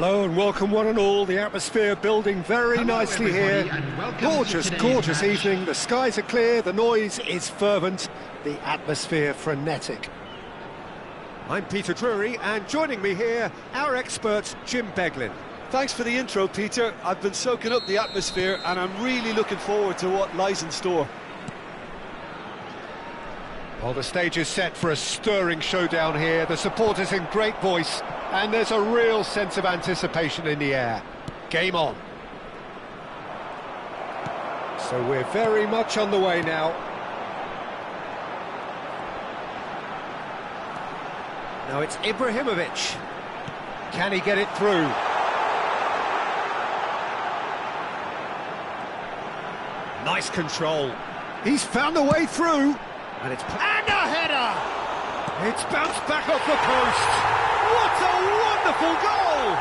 Hello and welcome one and all. The atmosphere building very nicely here. Gorgeous evening. The skies are clear, the noise is fervent, the atmosphere frenetic. I'm Peter Drury, and joining me here, our expert Jim Beglin. Thanks for the intro, Peter. I've been soaking up the atmosphere and I'm really looking forward to what lies in store. Well, the stage is set for a stirring showdown here. The supporters in great voice, and there's a real sense of anticipation in the air. Game on. So we're very much on the way now. Now it's Ibrahimovic. Can he get it through? Nice control. He's found a way through. And a header! It's bounced back off the post. What a wonderful goal!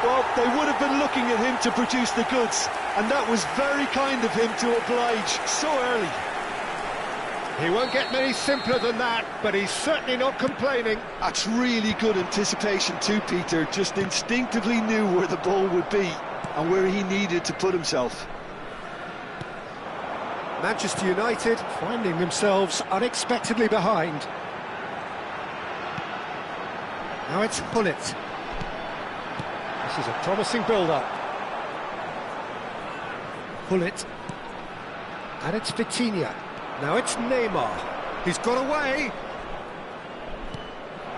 Well, they would have been looking at him to produce the goods, and that was very kind of him to oblige so early. He won't get many simpler than that, but he's certainly not complaining. That's really good anticipation too, Peter. Just instinctively knew where the ball would be and where he needed to put himself. Manchester United finding themselves unexpectedly behind. Now it's Hullet. This is a promising build-up. Hullet. And it's Vitinha. Now it's Neymar. He's got away.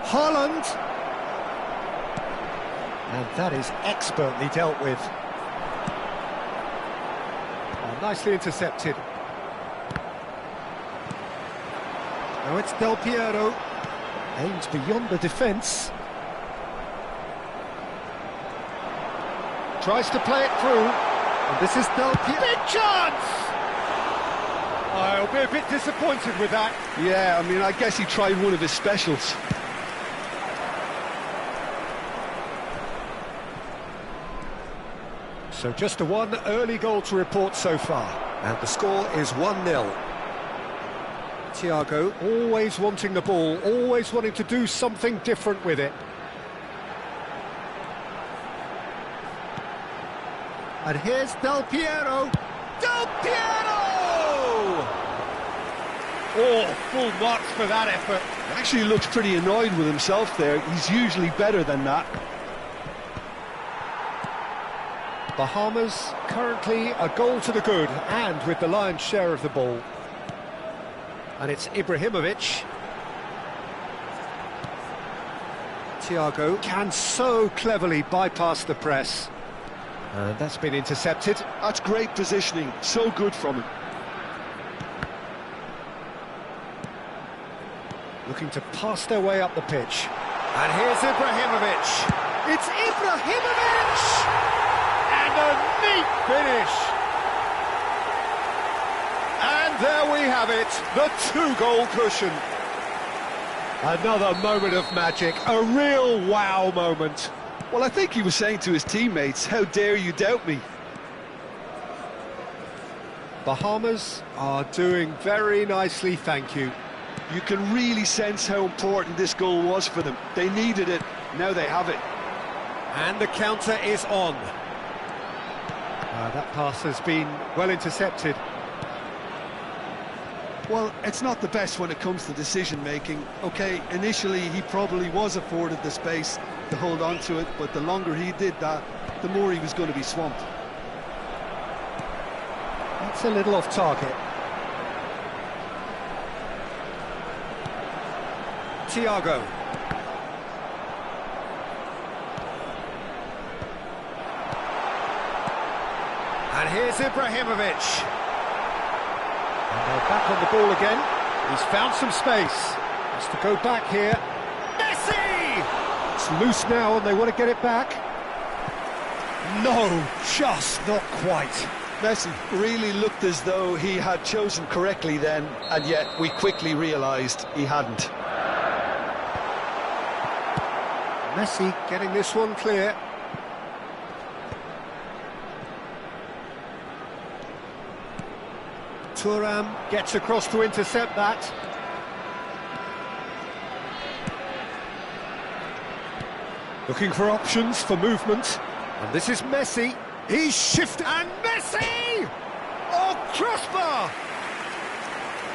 Haaland. And that is expertly dealt with. Oh, nicely intercepted. Now it's Del Piero, aims beyond the defence. Tries to play it through, and this is Del Piero. Big chance! I'll be a bit disappointed with that. Yeah, I mean, I guess he tried one of his specials. So just a one early goal to report so far, and the score is 1-0. Thiago, always wanting the ball, always wanting to do something different with it. And here's Del Piero. Del Piero! Oh, full marks for that effort. He actually looks pretty annoyed with himself there. He's usually better than that. Bahamas currently a goal to the good, and with the lion's share of the ball. And it's Ibrahimovic. Thiago can so cleverly bypass the press. And that's been intercepted. That's great positioning, so good from him. Looking to pass their way up the pitch. And here's Ibrahimovic. It's Ibrahimovic! And a neat finish. And there we have it, the two-goal cushion. Another moment of magic, a real wow moment. Well, I think he was saying to his teammates, how dare you doubt me? Bahamas are doing very nicely, thank you. You can really sense how important this goal was for them. They needed it, now they have it. And the counter is on. That pass has been well intercepted. Well, it's not the best when it comes to decision-making. OK, initially he probably was afforded the space to hold on to it, but the longer he did that, the more he was going to be swamped. That's a little off target. Thiago. And here's Ibrahimovic. And they're back on the ball again. He's found some space. Has to go back here. Messi! It's loose now and they want to get it back. No, just not quite. Messi really looked as though he had chosen correctly then, and yet we quickly realised he hadn't. Messi getting this one clear. Thuram gets across to intercept that. Looking for options for movement. And this is Messi. He's shifted. And Messi! Oh, crossbar!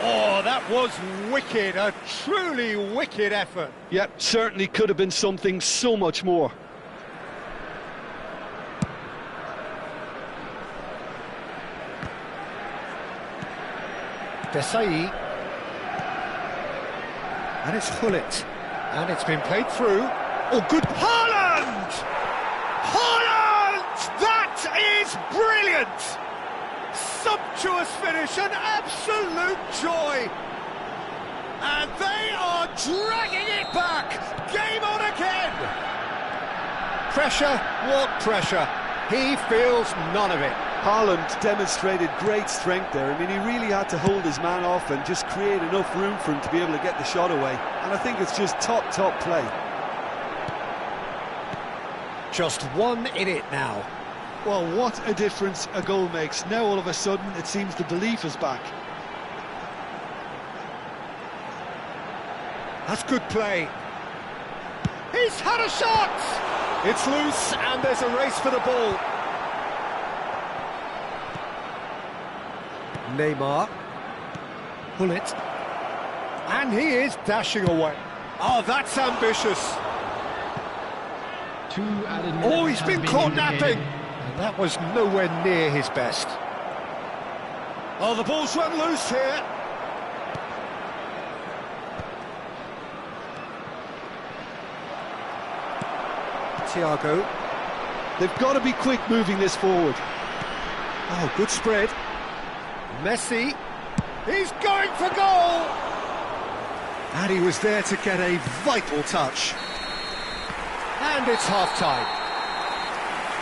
Oh, that was wicked. A truly wicked effort. Yep, certainly could have been something so much more. Desai. And it's Hullet. And it's been played through. Oh, good. Haaland! Haaland! That is brilliant! Sumptuous finish, an absolute joy. And they are dragging it back. Game on again. Pressure, what pressure? He feels none of it. Haaland demonstrated great strength there. I mean, he really had to hold his man off and just create enough room for him to be able to get the shot away. And I think it's just top play. Just one in it now. Well, what a difference a goal makes. Now all of a sudden it seems the belief is back. That's good play. He's had a shot! It's loose and there's a race for the ball. Neymar. Hullet. And he is dashing away. Oh, that's ambitious. Oh, he's been caught napping. And that was nowhere near his best. Oh, the ball's run loose here. Thiago. They've got to be quick moving this forward. Oh, good spread. Messi. He's going for goal. And he was there to get a vital touch. And it's half-time.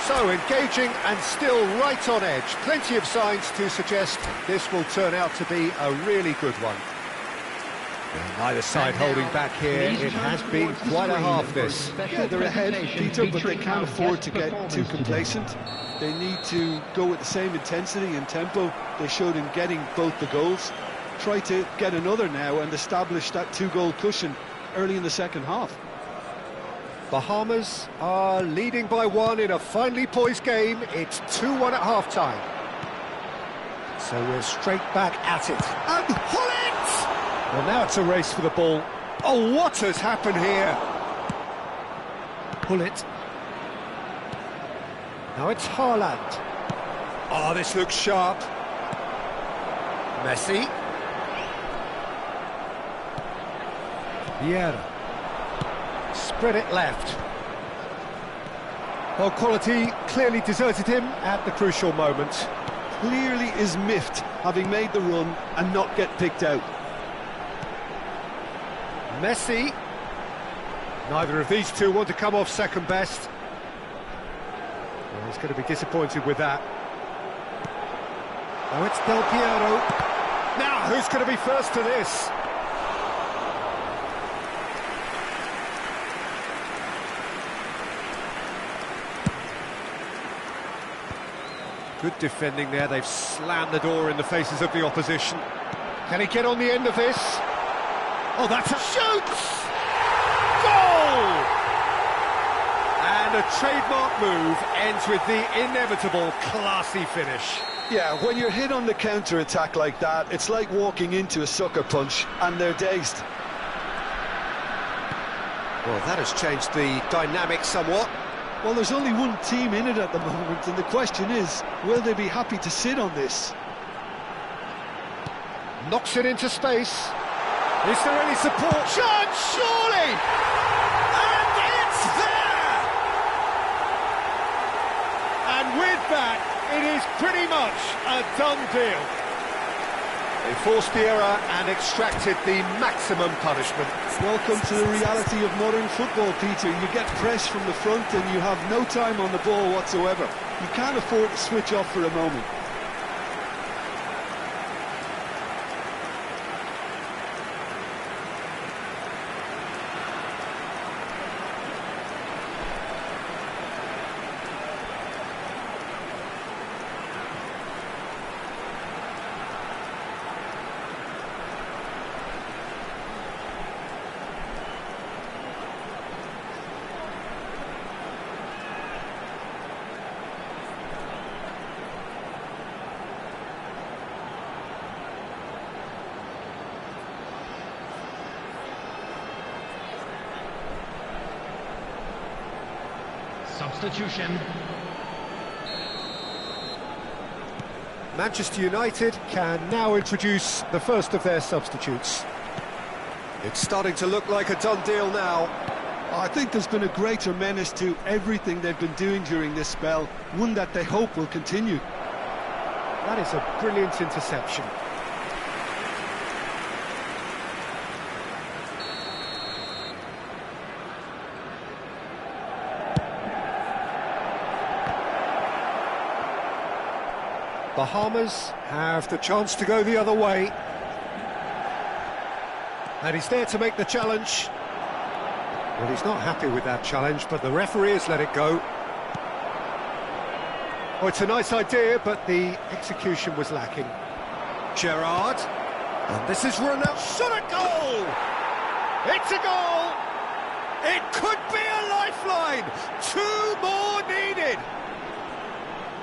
So engaging and still right on edge. Plenty of signs to suggest this will turn out to be a really good one. Neither side holding back here. It has been quite a half, this. Yeah, they're ahead, Peter, but they can't afford to get too complacent. They need to go with the same intensity and tempo they showed in getting both the goals. Try to get another now and establish that two-goal cushion early in the second half. Bahamas are leading by one in a finely poised game. It's 2-1 at half-time. So we're straight back at it. And Hullet! Well, now it's a race for the ball. Oh, what has happened here? Hullet. Now it's Haaland. Oh, this looks sharp. Messi. Vieira. Spread it left. Well, quality clearly deserted him at the crucial moment. Clearly is miffed, having made the run and not get picked out. Messi. Neither of these two want to come off second best. Well, he's going to be disappointed with that. Oh, it's Del Piero. Now, who's going to be first to this? Good defending there. They've slammed the door in the faces of the opposition. Can he get on the end of this? Oh, that's a shoot! Goal! And a trademark move ends with the inevitable classy finish. Yeah, when you're hit on the counter-attack like that, it's like walking into a sucker punch, and they're dazed. Well, that has changed the dynamic somewhat. Well, there's only one team in it at the moment, and the question is, will they be happy to sit on this? Knocks it into space. Is there any support? Chance, surely! And it's there! And with that, it is pretty much a done deal. They forced the error and extracted the maximum punishment. Welcome to the reality of modern football, Peter. You get pressed from the front and you have no time on the ball whatsoever. You can't afford to switch off for a moment. substitution. Manchester United can now introduce the first of their substitutes. It's starting to look like a done deal now. I think there's been a greater menace to everything they've been doing during this spell, one that they hope will continue. That is a brilliant interception. Bahamas have the chance to go the other way. And he's there to make the challenge. Well, he's not happy with that challenge, but the referee has let it go. Oh, it's a nice idea, but the execution was lacking. Gerrard. And this is Ronaldo. Shot a goal! It's a goal! It could be a lifeline! 2 more needed!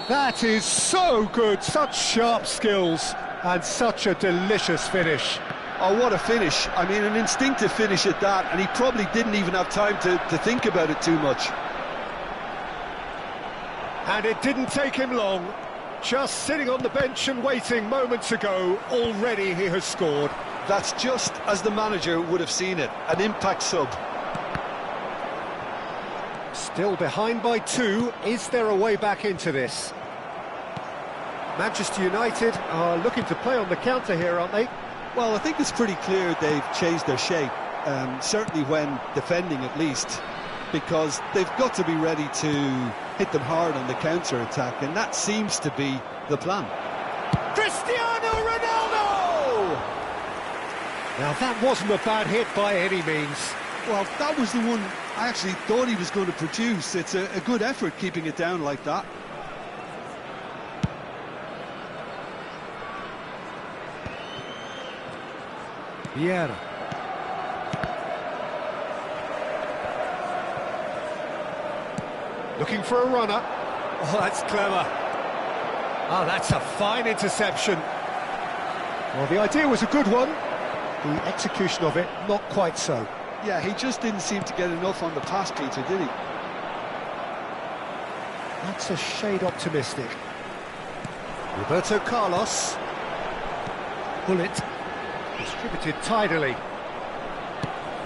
That is so good, such sharp skills, and such a delicious finish. Oh, what a finish. I mean, an instinctive finish at that, and he probably didn't even have time to think about it too much. And it didn't take him long. Just sitting on the bench and waiting moments ago, already he has scored. That's just as the manager would have seen it, an impact sub. Still behind by 2, is there a way back into this? Manchester United are looking to play on the counter here, aren't they? Well, I think it's pretty clear they've changed their shape, certainly when defending at least, because they've got to be ready to hit them hard on the counter-attack, and that seems to be the plan. Cristiano Ronaldo! Now, that wasn't a bad hit by any means. Well, that was the one I actually thought he was going to produce. It's a good effort keeping it down like that. Vieira. Looking for a runner. Oh, that's clever. Oh, that's a fine interception. Well, the idea was a good one. The execution of it, not quite so. Yeah, he just didn't seem to get enough on the pass, Peter, did he? That's a shade optimistic. Roberto Carlos. Bullet. Distributed tidily.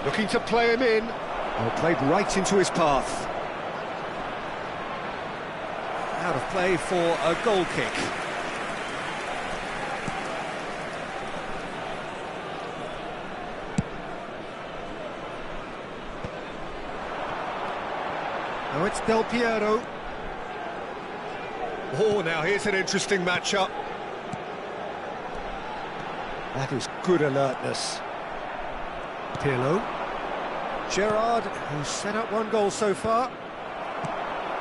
Looking to play him in. Oh, played right into his path. Out of play for a goal kick. Now it's Del Piero. Oh, now here's an interesting matchup. That is good alertness. Pirlo. Gerrard, who's set up 1 goal so far.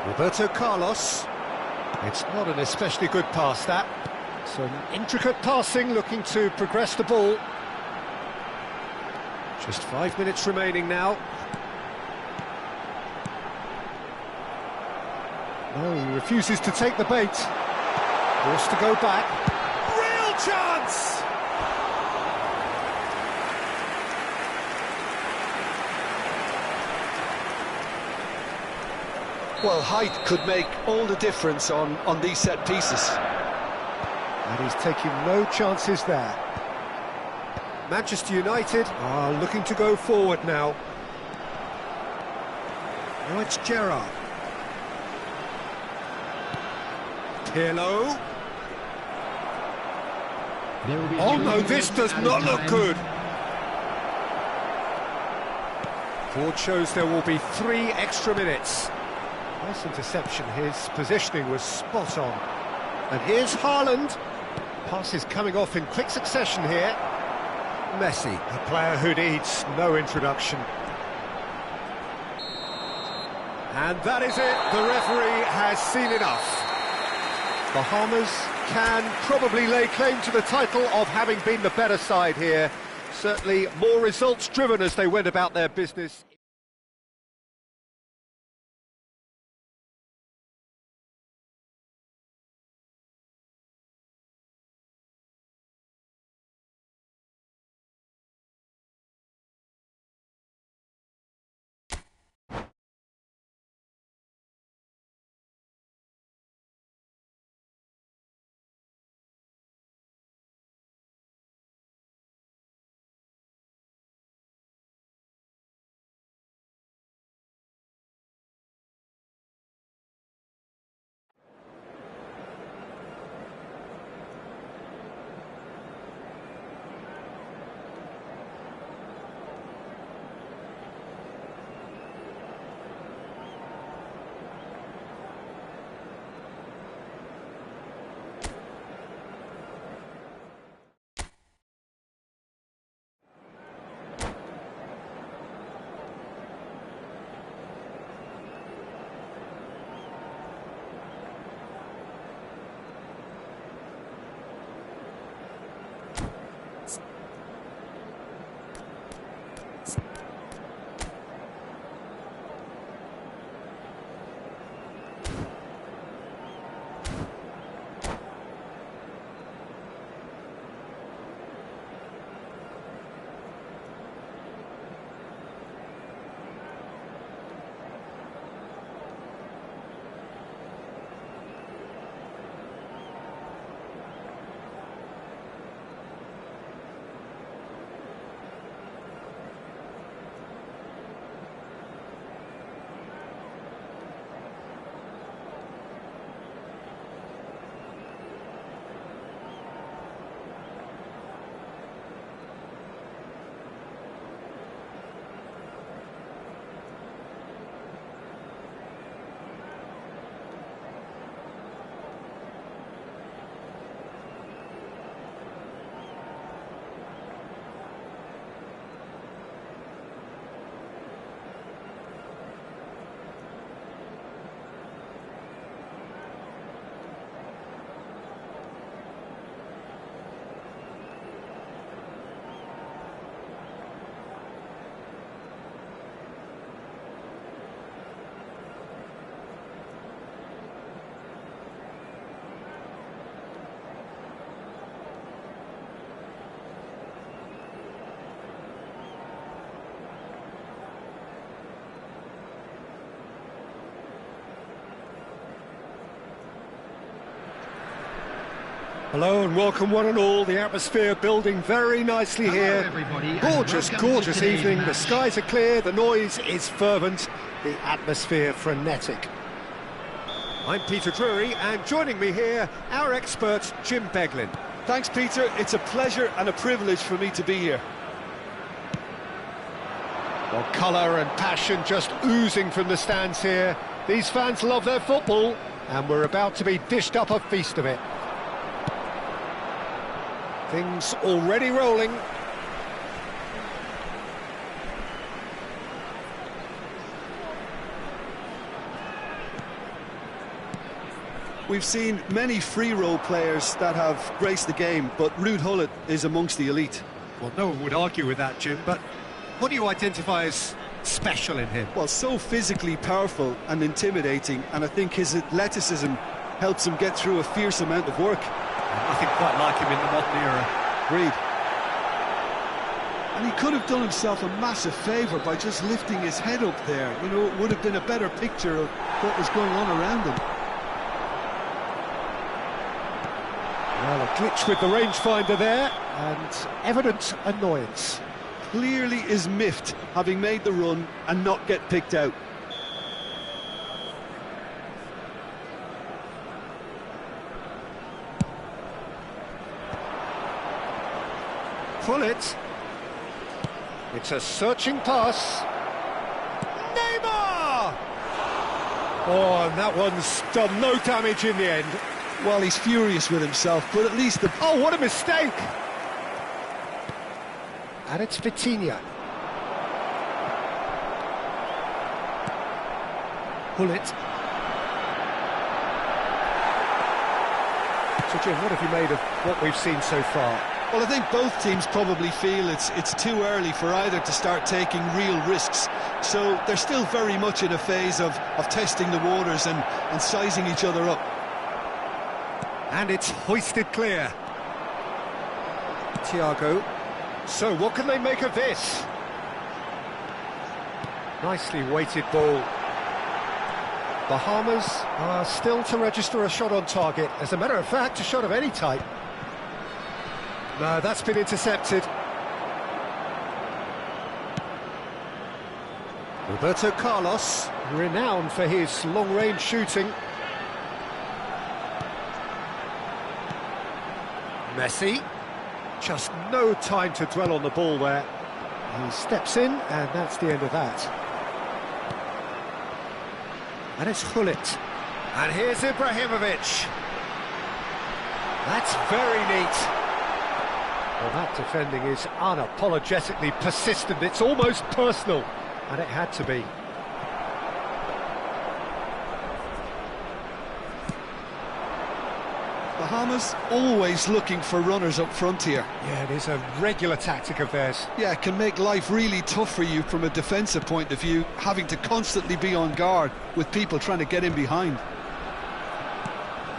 Roberto Carlos. It's not an especially good pass, that. Some intricate passing, looking to progress the ball. Just 5 minutes remaining now. No, he refuses to take the bait. Forced to go back. Real chance! Well, height could make all the difference on these set pieces. And he's taking no chances there. Manchester United are looking to go forward now. Now it's Gerrard. Pirlo. Oh no, this does not look good. Ford shows there will be 3 extra minutes. Nice interception, his positioning was spot on. And here's Haaland. Passes coming off in quick succession here. Messi, a player who needs no introduction. And that is it, the referee has seen enough. Bahamas can probably lay claim to the title of having been the better side here. Certainly more results driven as they went about their business. Hello and welcome one and all. The atmosphere building very nicely here. Gorgeous, gorgeous evening. The skies are clear, the noise is fervent, the atmosphere frenetic. I'm Peter Drury, and joining me here, our expert Jim Beglin. Thanks, Peter. It's a pleasure and a privilege for me to be here. Well, colour and passion just oozing from the stands here. These fans love their football, and we're about to be dished up a feast of it. Things already rolling. We've seen many free role players that have graced the game, but Ruud Gullit is amongst the elite. Well, no one would argue with that, Jim, but what do you identify as special in him? Well, so physically powerful and intimidating, and I think his athleticism helps him get through a fierce amount of work. Nothing quite like him in the modern era. Agreed. And he could have done himself a massive favour by just lifting his head up there. You know, it would have been a better picture of what was going on around him. Well, a glitch with the rangefinder there, and evident annoyance. Clearly is miffed, having made the run and not get picked out. Gullit. It's a searching pass. Neymar! Oh, and that one's done no damage in the end. Well, he's furious with himself, but at least the... Oh, what a mistake! And it's Vitinha. Gullit. So, Jim, what have you made of what we've seen so far? Well, I think both teams probably feel it's too early for either to start taking real risks. So they're still very much in a phase of testing the waters and sizing each other up. And it's hoisted clear. Thiago. So, what can they make of this? Nicely weighted ball. Bahamas are still to register a shot on target. As a matter of fact, a shot of any type. No, that's been intercepted. Roberto Carlos, renowned for his long-range shooting. Messi. Just no time to dwell on the ball there. He steps in, and that's the end of that. And it's Gullit. And here's Ibrahimovic. That's very neat. Well, that defending is unapologetically persistent. It's almost personal, and it had to be. Bahamas always looking for runners up front here. Yeah, it is a regular tactic of theirs. Yeah, it can make life really tough for you from a defensive point of view, having to constantly be on guard with people trying to get in behind.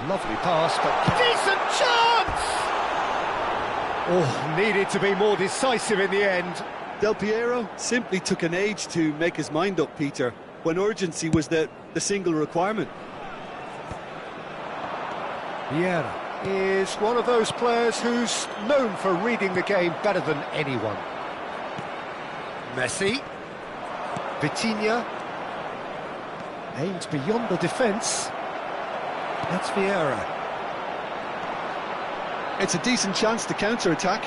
Lovely pass, but decent chance! Oh, needed to be more decisive in the end. Del Piero simply took an age to make his mind up, Peter, when urgency was the single requirement. Vieira is one of those players who's known for reading the game better than anyone. Messi. Vitinha. Aimed beyond the defence. That's Vieira. It's a decent chance to counter-attack.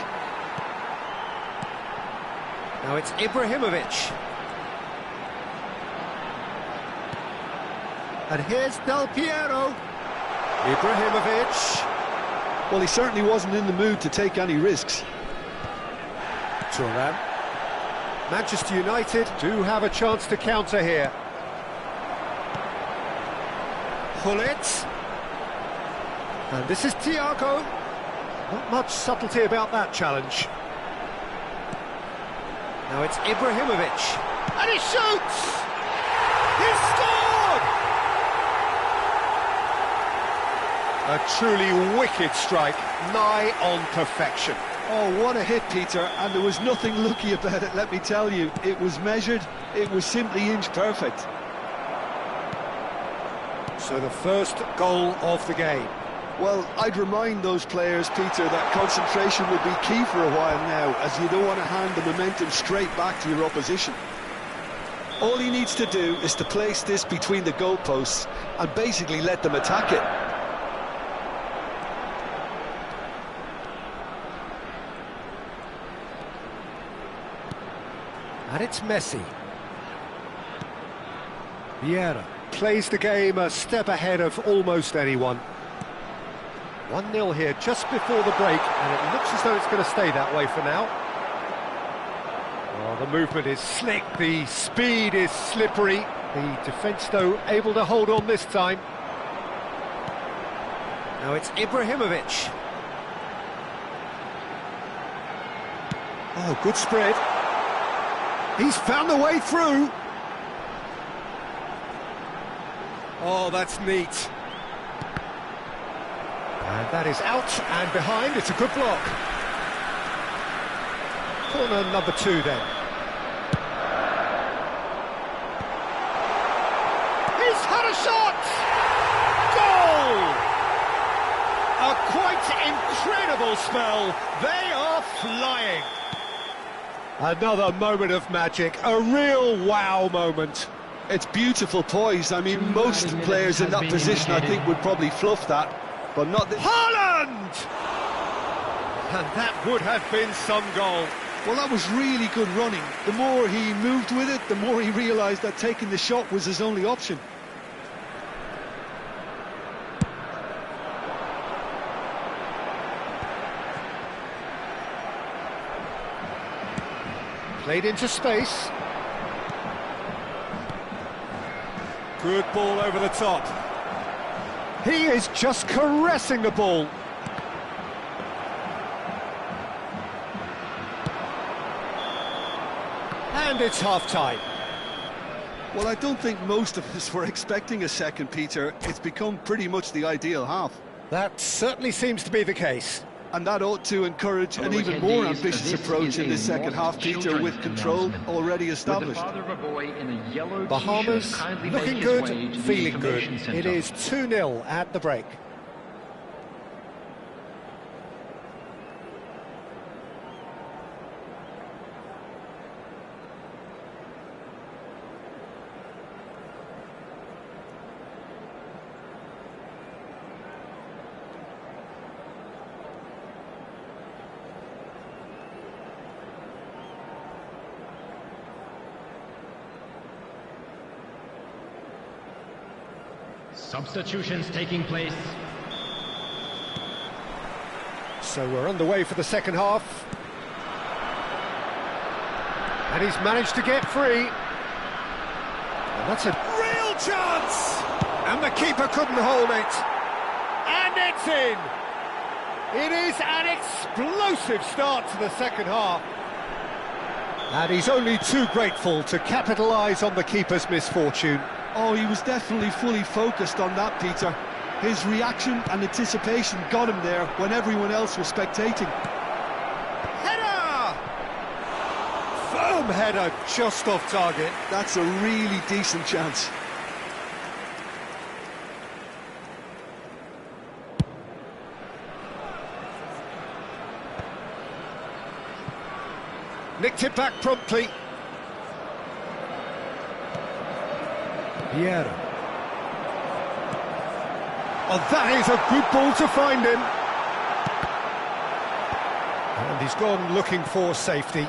Now it's Ibrahimovic. And here's Del Piero. Ibrahimovic. Well, he certainly wasn't in the mood to take any risks. Thuram. Manchester United do have a chance to counter here. Gullit. And this is Thiago. Not much subtlety about that challenge. Now it's Ibrahimovic. And he shoots! He scored! A truly wicked strike, nigh on perfection. Oh, what a hit, Peter, and there was nothing lucky about it, let me tell you. It was measured, it was simply inch perfect. So the first goal of the game. Well, I'd remind those players, Peter, that concentration will be key for a while now, as you don't want to hand the momentum straight back to your opposition. All he needs to do is to place this between the goalposts and basically let them attack it. And it's Messi. Vieira plays the game a step ahead of almost anyone. 1-0 here just before the break, and it looks as though it's going to stay that way for now. Well, the movement is slick, the speed is slippery. The defence, though, able to hold on this time. Now it's Ibrahimovic. Oh, good spread. He's found the way through. Oh, that's neat. And that is out and behind. It's a good block. Corner number 2 then. He's had a shot! Goal! A quite incredible spell. They are flying. Another moment of magic, a real wow moment. It's beautiful poise. I mean, most players in that position, I think, would probably fluff that, but not this. Haaland! And that would have been some goal. Well, that was really good running. The more he moved with it, the more he realised that taking the shot was his only option. Played into space. Good ball over the top. He is just caressing the ball. And it's half-time. Well, I don't think most of us were expecting a second, Peter. It's become pretty much the ideal half. That certainly seems to be the case. And that ought to encourage an even more ambitious approach in this second half, Peter, with control already established. Bahamas looking good, feeling good. It is 2-0 at the break. Substitutions taking place. So we're underway for the second half. And he's managed to get free. And that's a real chance! And the keeper couldn't hold it. And it's in! It is an explosive start to the second half. And he's only too grateful to capitalise on the keeper's misfortune. Oh, he was definitely fully focused on that, Peter. His reaction and anticipation got him there when everyone else was spectating. Header! Firm header, just off target. That's a really decent chance. Nicked it back promptly. Vieira. Oh, that is a good ball to find him. And he's gone looking for safety.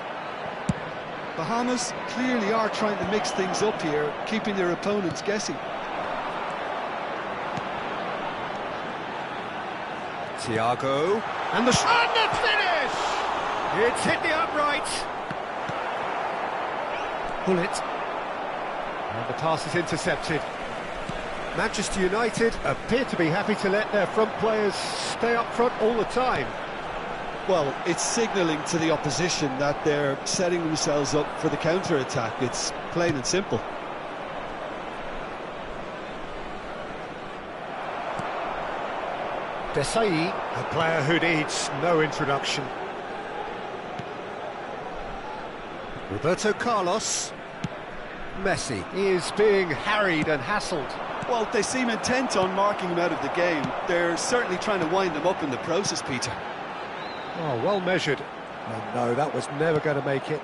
Bahamas clearly are trying to mix things up here, keeping their opponents guessing. Thiago. And the finish! It's hit the upright. Bullet. And the pass is intercepted. Manchester United appear to be happy to let their front players stay up front all the time. Well, it's signalling to the opposition that they're setting themselves up for the counter-attack. It's plain and simple. Desai, a player who needs no introduction. Roberto Carlos. messy. He is being harried and hassled. Well, they seem intent on marking him out of the game. They're certainly trying to wind him up in the process, Peter. Oh, well measured. Oh, no, that was never going to make it.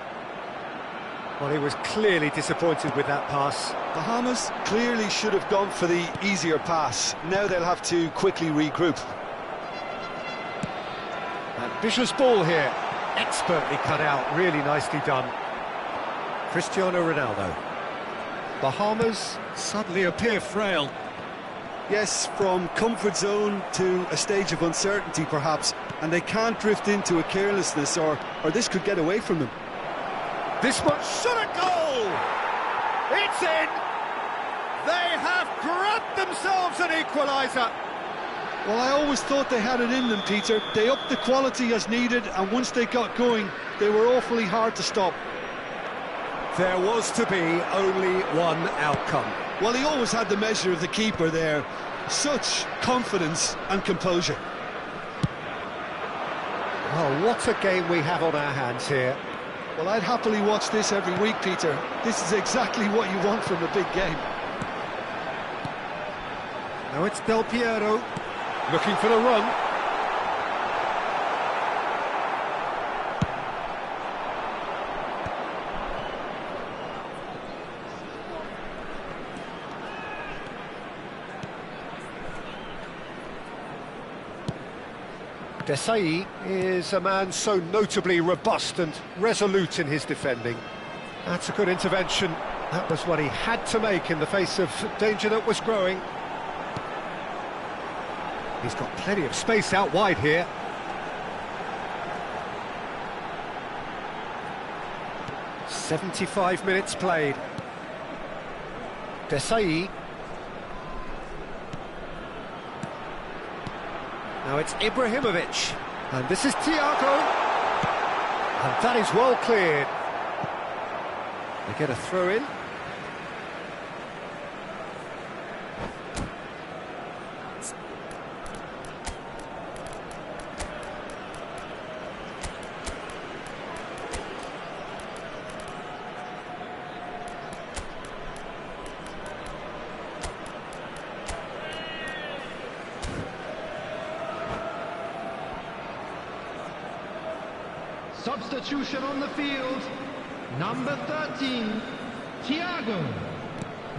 Well, he was clearly disappointed with that pass. Bahamas clearly should have gone for the easier pass. Now they'll have to quickly regroup. Ambitious ball here. Expertly cut out, really nicely done. Cristiano Ronaldo. Bahamas suddenly appear frail. Yes, from comfort zone to a stage of uncertainty perhaps, and they can't drift into a carelessness or this could get away from them. This one should have goal! It's in! They have grabbed themselves an equaliser. Well, I always thought they had it in them, Peter. They upped the quality as needed, and once they got going, they were awfully hard to stop. There was to be only one outcome. Well, he always had the measure of the keeper there. Such confidence and composure. Oh, what a game we have on our hands here. Well, I'd happily watch this every week, Peter. This is exactly what you want from a big game. Now it's Del Piero, looking for the run. Desai is a man so notably robust and resolute in his defending. That's a good intervention. That was what he had to make in the face of danger that was growing. He's got plenty of space out wide here. "75 minutes played. Desai. Now it's Ibrahimovic, and this is Thiago, and that is well cleared. They get a throw in. Substitution on the field. Number 13, Thiago.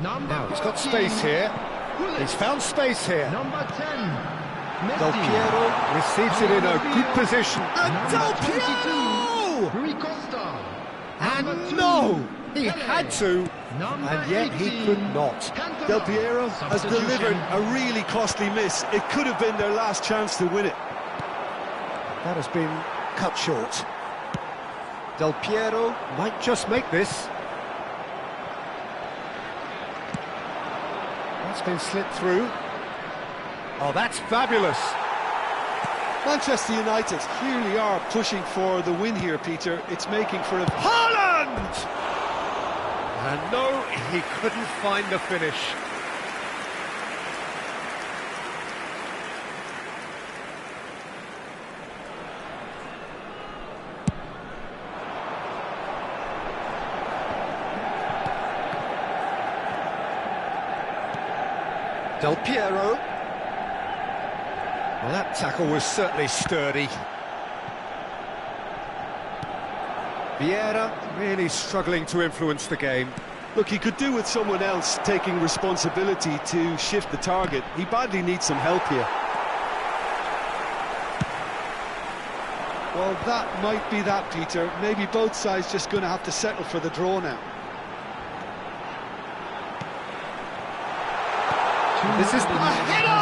Number Now he's got 14, space here. Gullit. He's found space here. Number 10, Del Messi. Piero receives it in a good position. And Del Number Piero! 22, Rui Costa. Number And 2, no! He Pele. had to, Number and yet he 18, could not. Cantona. Del Piero has Substitution. delivered a really costly miss. It could have been their last chance to win it. That has been cut short. Del Piero might just make this. That's been slit through. Oh, that's fabulous. Manchester United clearly are pushing for the win here, Peter. It's making for a... Haaland! And no, he couldn't find the finish. Del Piero. Well, that tackle was certainly sturdy. Vieira really struggling to influence the game. Look, he could do with someone else taking responsibility to shift the target. He badly needs some help here. Well, that might be that, Peter. Maybe both sides just going to have to settle for the draw now. This is a header!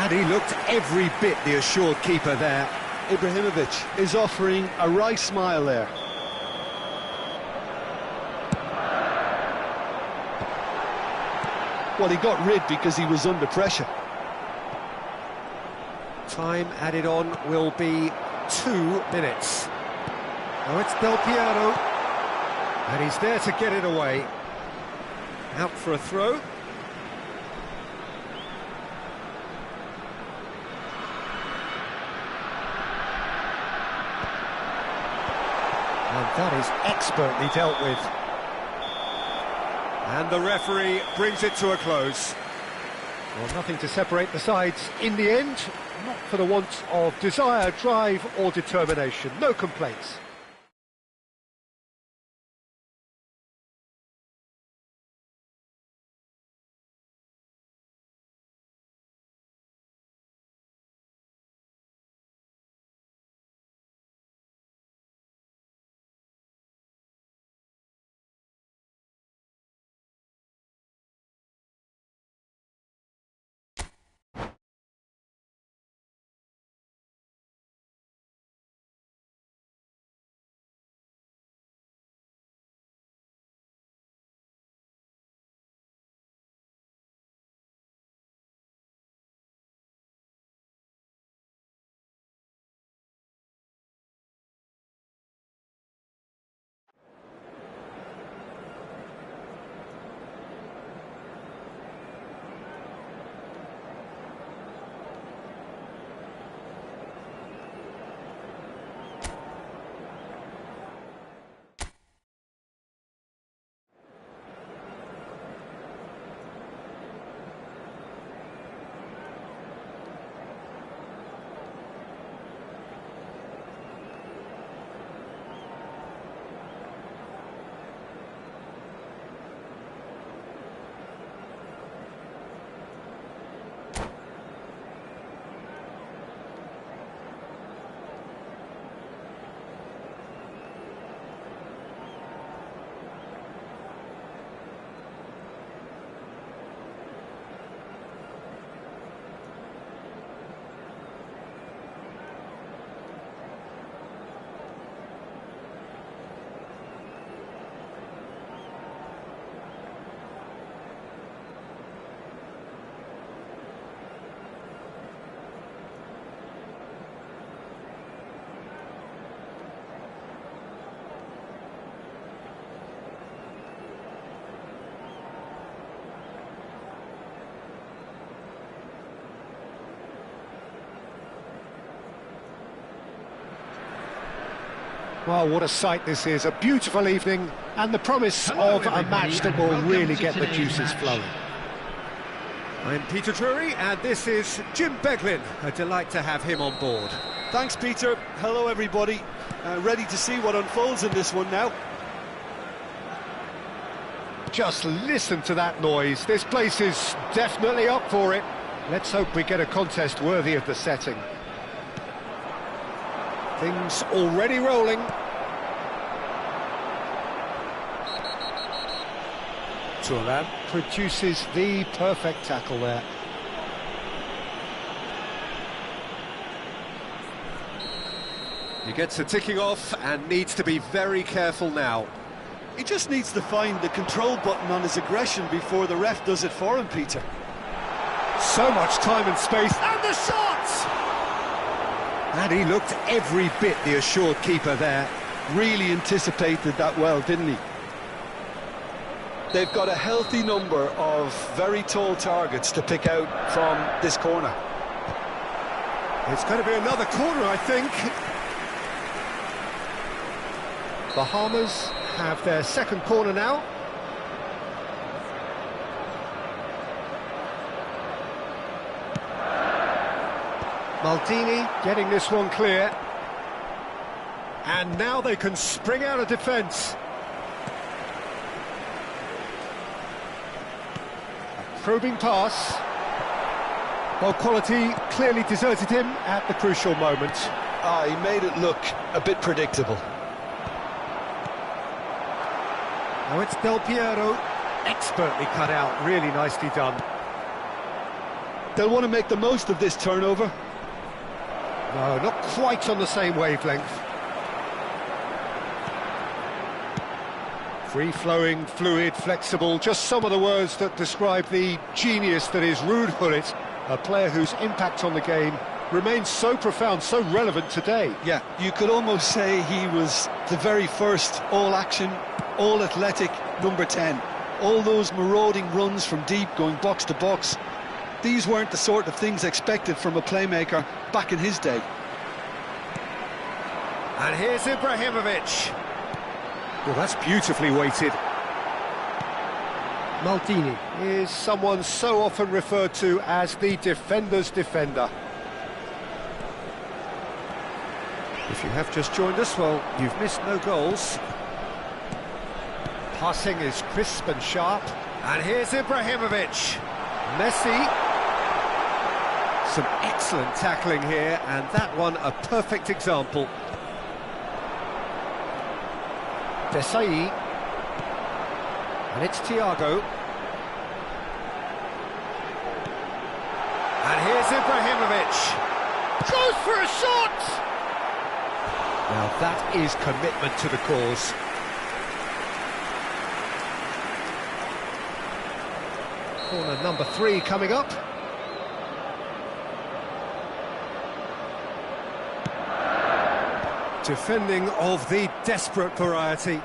And he looked every bit the assured keeper there. Ibrahimovic is offering a wry smile there. Well, he got rid because he was under pressure. Time added on will be 2 minutes. Now it's Del Piero. And he's there to get it away. Out for a throw. And that is expertly dealt with. And the referee brings it to a close. Well, nothing to separate the sides in the end, not for the want of desire, drive or determination. No complaints. Well, what a sight this is, a beautiful evening, and the promise of a match that will really get the juices flowing. I'm Peter Drury, and this is Jim Beglin. A delight to have him on board. Thanks, Peter. Hello, everybody. Ready to see what unfolds in this one now. Just listen to that noise. This place is definitely up for it. Let's hope we get a contest worthy of the setting. Things already rolling. Turan produces the perfect tackle there. He gets a ticking off and needs to be very careful now. He just needs to find the control button on his aggression before the ref does it for him, Peter. So much time and space, and the shots! And he looked every bit the assured keeper there. Really anticipated that well, didn't he? They've got a healthy number of very tall targets to pick out from this corner. It's going to be another corner, I think. Bahamas have their second corner now. Maldini getting this one clear. And now they can spring out of defence. Probing pass. Well, quality clearly deserted him at the crucial moment. He made it look a bit predictable. Now it's Del Piero, expertly cut out, really nicely done. They'll want to make the most of this turnover. No, not quite on the same wavelength. Free-flowing, fluid, flexible, just some of the words that describe the genius that is Ruud Gullit, a player whose impact on the game remains so profound, so relevant today. Yeah, you could almost say he was the very first all-action, all-athletic number 10. All those marauding runs from deep, going box to box, these weren't the sort of things expected from a playmaker back in his day. And here's Ibrahimovic. Well, that's beautifully weighted. Maldini is someone so often referred to as the defender's defender. If you have just joined us, well, you've missed no goals. Passing is crisp and sharp. And here's Ibrahimovic. Messi. Some excellent tackling here, and that one a perfect example. Desai. And it's Thiago. And here's Ibrahimovic. Goes for a shot! Now that is commitment to the cause. Corner number 3 coming up. Defending of the desperate variety.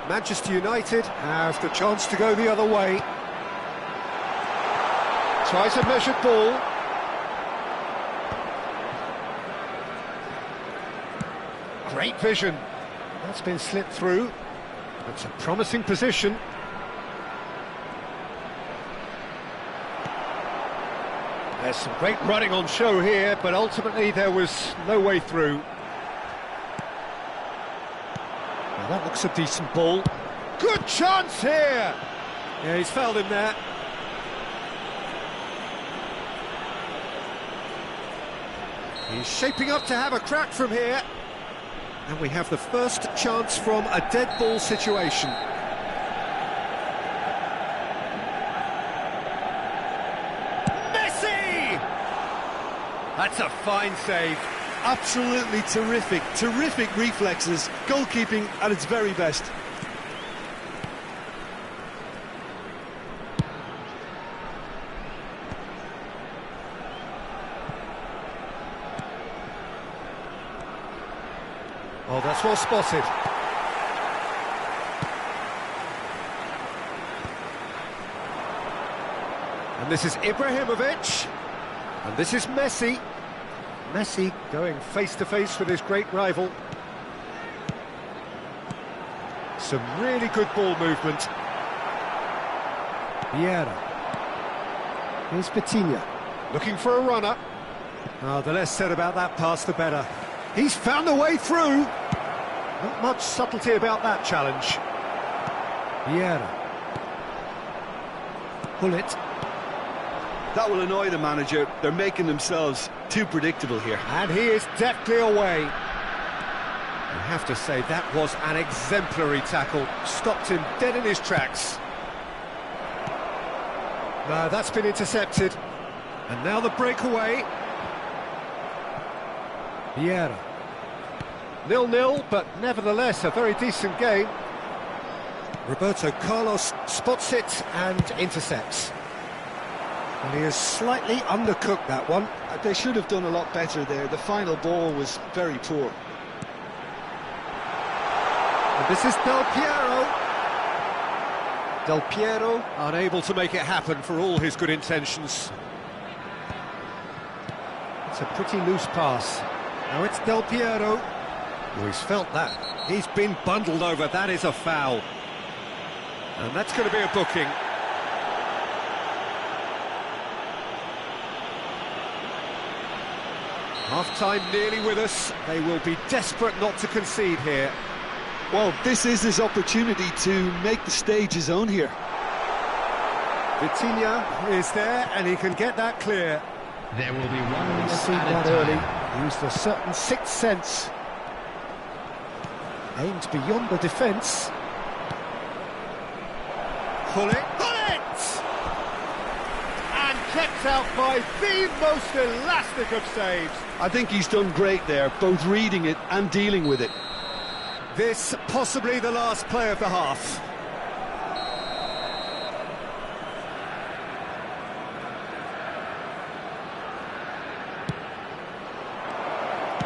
Manchester United have the chance to go the other way. Tries a measured ball. Great vision. That's been slipped through. It's a promising position. There's some great running on show here, but ultimately there was no way through. Well, that looks a decent ball. Good chance here! Yeah, he's fouled him there. He's shaping up to have a crack from here. And we have the first chance from a dead ball situation. Messi! That's a fine save. Absolutely terrific, terrific reflexes, goalkeeping at its very best. Oh, that's well spotted. And this is Ibrahimovic. And this is Messi. Messi going face-to-face with his great rival. Some really good ball movement. Vieira. Here's Vitinha. Looking for a runner. Oh, the less said about that pass, the better. He's found a way through. Not much subtlety about that challenge. Vieira. Bullet. That will annoy the manager. They're making themselves too predictable here. And he is deftly away. I have to say, that was an exemplary tackle. Stopped him dead in his tracks. No, that's been intercepted. And now the breakaway. Vieira. 0-0, but nevertheless a very decent game. Roberto Carlos spots it and intercepts. And he has slightly undercooked that one. They should have done a lot better there. The final ball was very poor. And this is Del Piero. Del Piero unable to make it happen for all his good intentions. It's a pretty loose pass. Now it's Del Piero. Oh, he's felt that. He's been bundled over. That is a foul. And that's going to be a booking. Half-time nearly with us. They will be desperate not to concede here. Well, this is his opportunity to make the stage his own here. Vitinha is there, and he can get that clear. There will be 1 minute See at that a early. time. Used a certain sixth sense. Aimed beyond the defence. Pull it! And kept out by the most elastic of saves. I think he's done great there, both reading it and dealing with it. This possibly the last play of the half.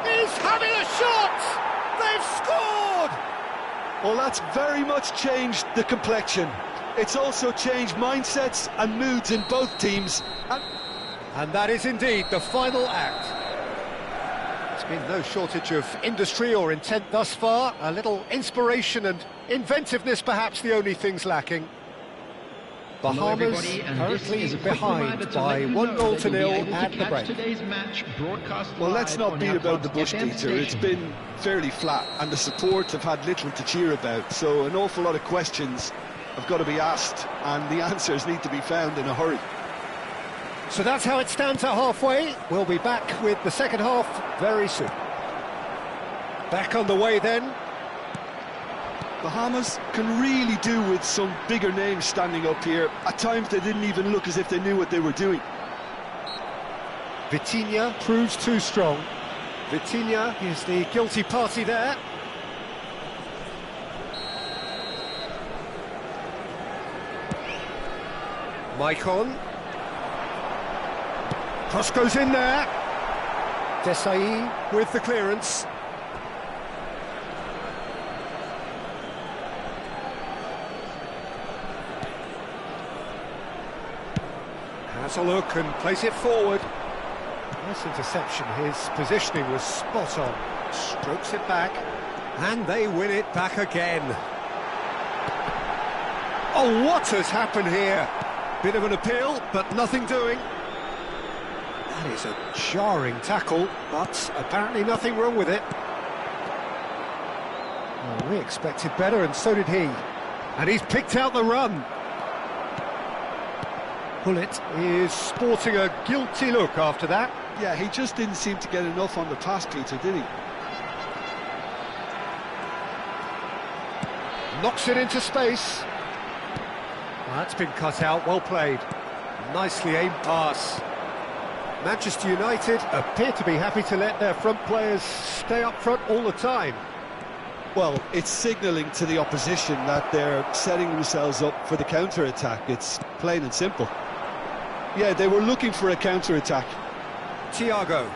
He's having a shot! They've scored! Well, that's very much changed the complexion. It's also changed mindsets and moods in both teams. And that is indeed the final act. Been no shortage of industry or intent thus far. A little inspiration and inventiveness, perhaps the only things lacking. Bahamas currently behind by 1-0 at the break. Well, let's not beat about the bush, Peter. It's been fairly flat, and the support have had little to cheer about. So an awful lot of questions have got to be asked, and the answers need to be found in a hurry. So that's how it stands at halfway. We'll be back with the second half very soon. Back on the way then. Bahamas can really do with some bigger names standing up here. At times they didn't even look as if they knew what they were doing. Vitinha proves too strong. Vitinha is the guilty party there. Maicon. Cross goes in there. Desai with the clearance. Has a look and plays it forward. Nice interception, his positioning was spot on. Strokes it back, and they win it back again. Oh, what has happened here? Bit of an appeal, but nothing doing. That is a jarring tackle, but apparently nothing wrong with it. Well, we expected better, and so did he. And he's picked out the run. Pullet is sporting a guilty look after that. Yeah, he just didn't seem to get enough on the pass, Peter, did he? Knocks it into space. Well, that's been cut out, well played. Nicely aimed pass. Manchester United appear to be happy to let their front players stay up front all the time. Well, it's signalling to the opposition that they're setting themselves up for the counter-attack. It's plain and simple. Yeah, they were looking for a counter-attack. Thiago.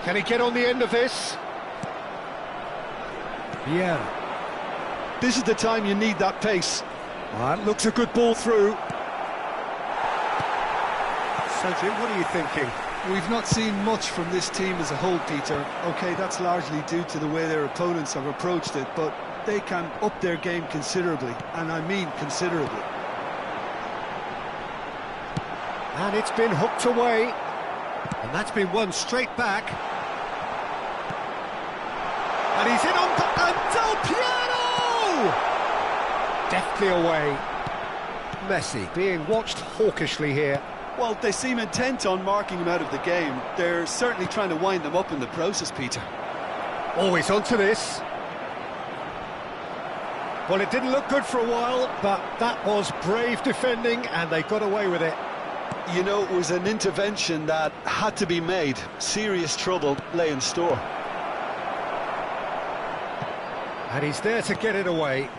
Can he get on the end of this? Yeah. This is the time you need that pace. Well, that looks a good ball through. So, Jim, what are you thinking? We've not seen much from this team as a whole, Peter. OK, that's largely due to the way their opponents have approached it, but they can up their game considerably, and I mean considerably. And it's been hooked away, and that's been won straight back. And he's in on Del Piero! Deftly away. Messi being watched hawkishly here. Well, they seem intent on marking him out of the game. They're certainly trying to wind them up in the process, Peter. Always onto this. Well, it didn't look good for a while, but that was brave defending, and they got away with it. You know, it was an intervention that had to be made. Serious trouble lay in store. And he's there to get it away.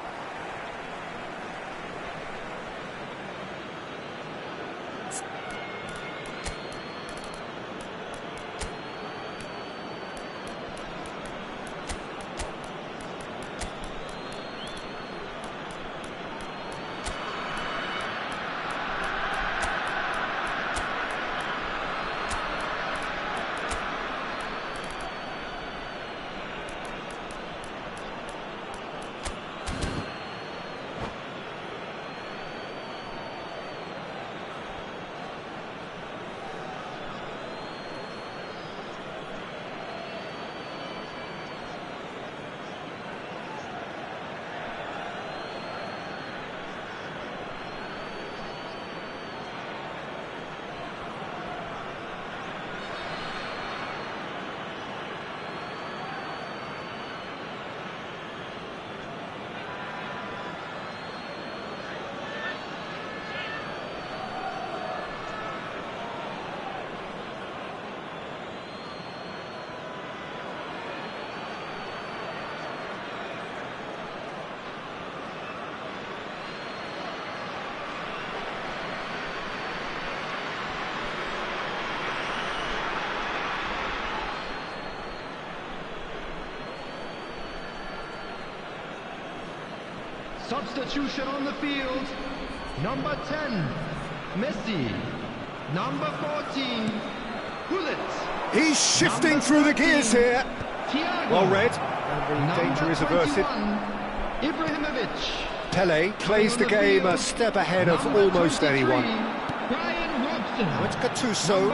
Substitution on the field. Number 10, Messi. Number 14, He's shifting through the gears here. Well read, and the danger is averted. Pele plays the game a step ahead of almost anyone. Now it's Gattuso.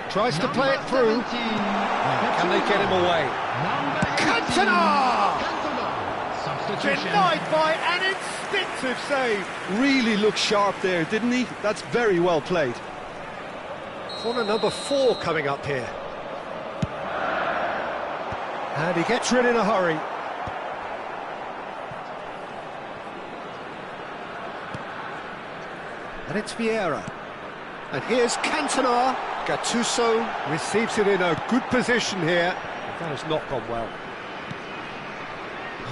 Tries to play it through. Can they get him away? Cantona! Denied by an instinctive save. Really looked sharp there, didn't he? That's very well played. Corner number 4 coming up here. And he gets rid in a hurry. And it's Vieira. And here's Cantona. Gattuso receives it in a good position here. That has not gone well.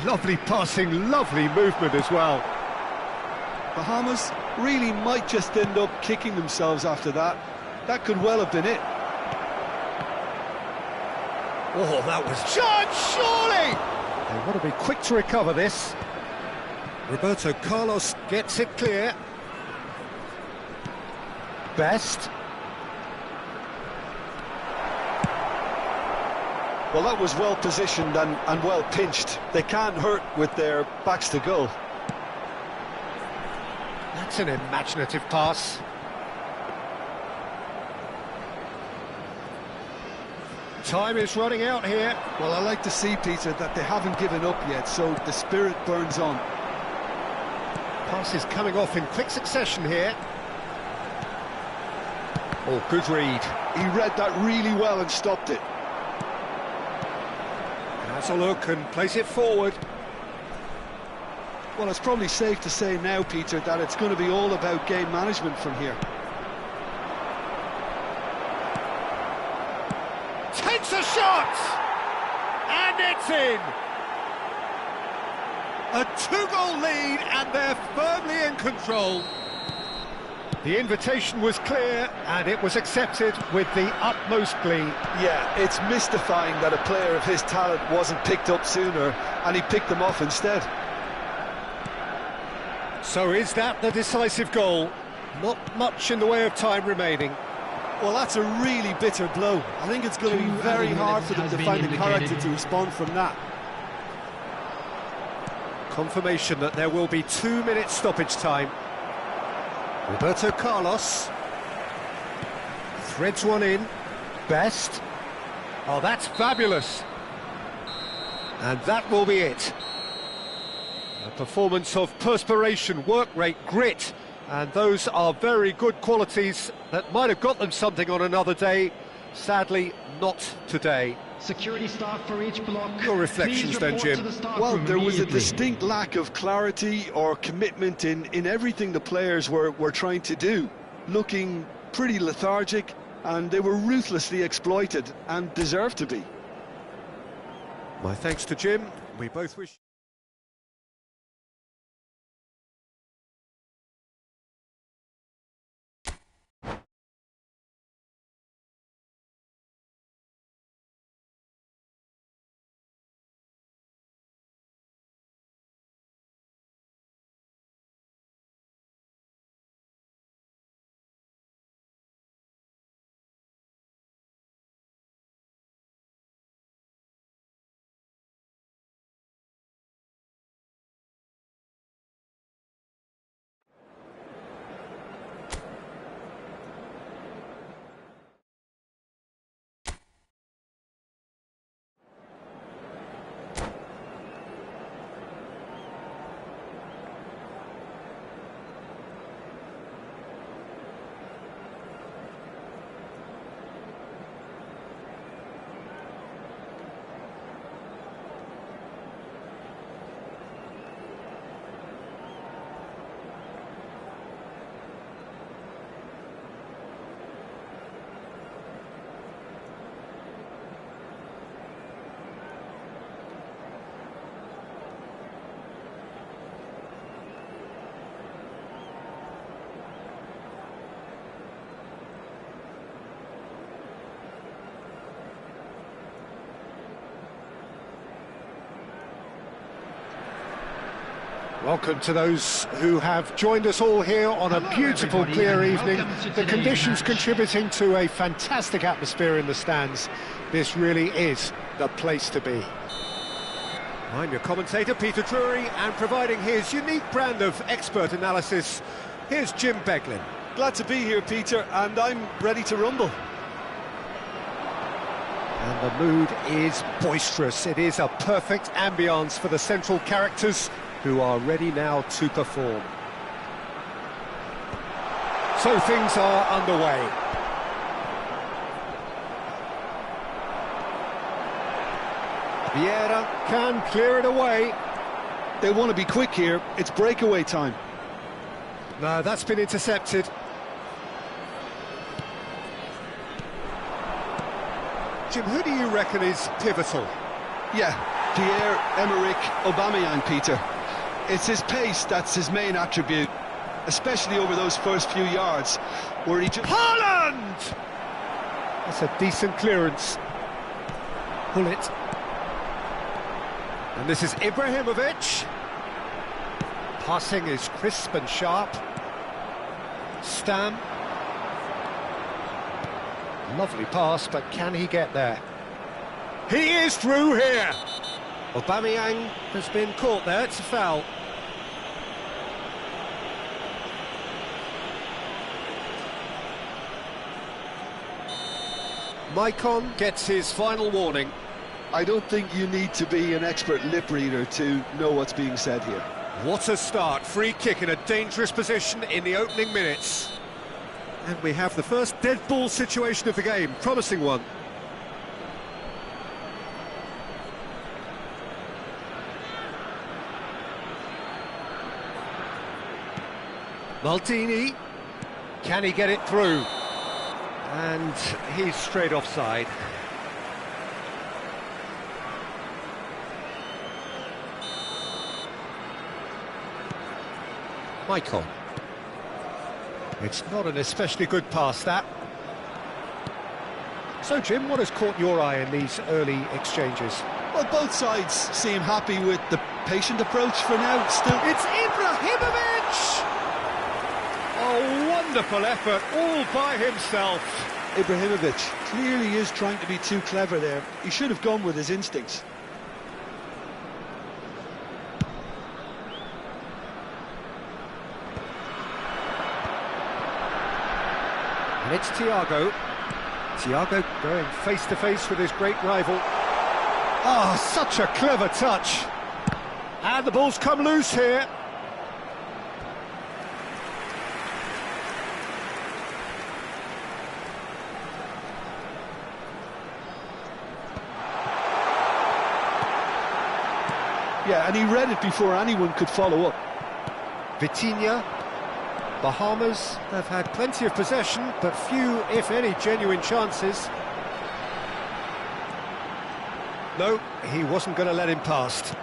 Lovely passing, lovely movement as well. Bahamas really might just end up kicking themselves after that. That could well have been it. Oh, that was Judge, surely! They want to be quick to recover this. Roberto Carlos gets it clear. Best. Well, that was well positioned and well pinched. They can't hurt with their backs to goal. That's an imaginative pass. Time is running out here. Well, I like to see, Peter, that they haven't given up yet, so the spirit burns on. Passes coming off in quick succession here. Oh, good read. He read that really well and stopped it. Has a look and plays it forward. Well, it's probably safe to say now, Peter, that it's going to be all about game management from here. Takes a shot! And it's in! A 2-goal lead and they're firmly in control. The invitation was clear and it was accepted with the utmost glee. Yeah, it's mystifying that a player of his talent wasn't picked up sooner and he picked them off instead. So is that the decisive goal? Not much in the way of time remaining. Well, that's a really bitter blow. I think it's going to be very hard for them to find the character to respond from that. Confirmation that there will be 2 minutes stoppage time. Roberto Carlos threads one in. Best. Oh, that's fabulous. And that will be it. A performance of perspiration, work rate, grit, and those are very good qualities that might have got them something on another day. Sadly, not today. Security staff for each block. Your reflections then, Jim? Well, there was a distinct lack of clarity or commitment in everything the players were trying to do. Looking pretty lethargic, and they were ruthlessly exploited, and deserved to be. My thanks to Jim. We both wish... Welcome to those who have joined us all here on a beautiful, clear evening. The conditions contributing to a fantastic atmosphere in the stands. This really is the place to be. I'm your commentator, Peter Drury, and providing his unique brand of expert analysis, here's Jim Beglin. Glad to be here, Peter, and I'm ready to rumble. And the mood is boisterous. It is a perfect ambience for the central characters, who are ready now to perform. So things are underway. Vieira can clear it away. They want to be quick here. It's breakaway time. No, that's been intercepted. Jim, who do you reckon is pivotal? Yeah, Pierre-Emerick Aubameyang, Peter. It's his pace that's his main attribute, especially over those first few yards, where he just... Haaland! That's a decent clearance. Pull it. And this is Ibrahimovic. Passing is crisp and sharp. Stam. Lovely pass, but can he get there? He is through here! Aubameyang has been caught there, it's a foul. Maicon gets his final warning. I don't think you need to be an expert lip reader to know what's being said here. What a start, free kick in a dangerous position in the opening minutes. And we have the first dead ball situation of the game, promising one. Maldini, can he get it through? And he's straight offside. Michael. It's not an especially good pass, that. So, Jim, what has caught your eye in these early exchanges? Well, both sides seem happy with the patient approach for now. Still, it's Ibrahimovic! A wonderful effort, all by himself. Ibrahimovic clearly is trying to be too clever there. He should have gone with his instincts. And it's Thiago. Thiago going face-to-face with his great rival. Ah, such a clever touch. And the ball's come loose here. Yeah, and he read it before anyone could follow up. Vitinha. Bahamas have had plenty of possession, but few, if any, genuine chances. No, he wasn't going to let him past.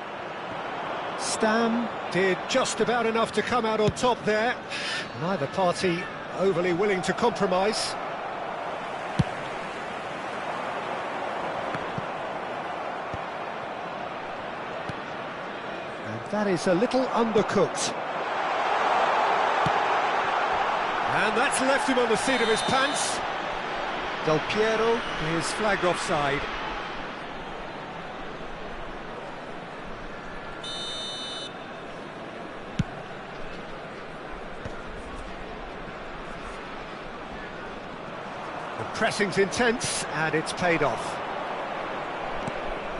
Stam did just about enough to come out on top there. Neither party overly willing to compromise. And that is a little undercooked. And that's left him on the seat of his pants. Del Piero is flagged offside. The pressing's intense, and it's paid off.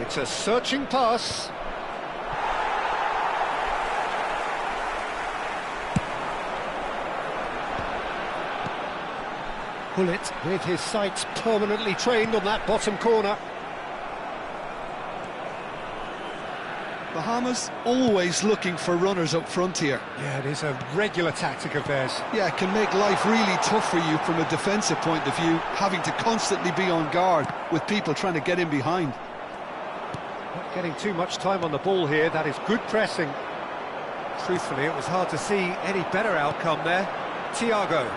It's a searching pass. Pullet with his sights permanently trained on that bottom corner. Bahamas always looking for runners up front here. Yeah, it is a regular tactic of theirs. Yeah, it can make life really tough for you from a defensive point of view, having to constantly be on guard with people trying to get in behind. Not getting too much time on the ball here, that is good pressing. Truthfully, it was hard to see any better outcome there. Thiago.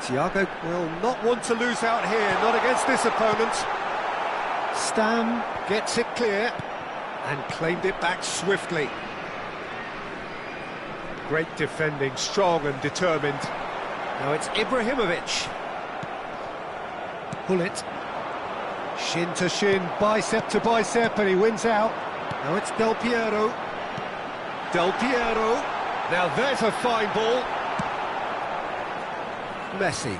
Thiago will not want to lose out here, not against this opponent. Stam gets it clear and claimed it back swiftly. Great defending, strong and determined. Now it's Ibrahimovic. Hullet. Shin to shin, bicep to bicep, and he wins out. Now it's Del Piero. Del Piero. Now there's a fine ball. Messi.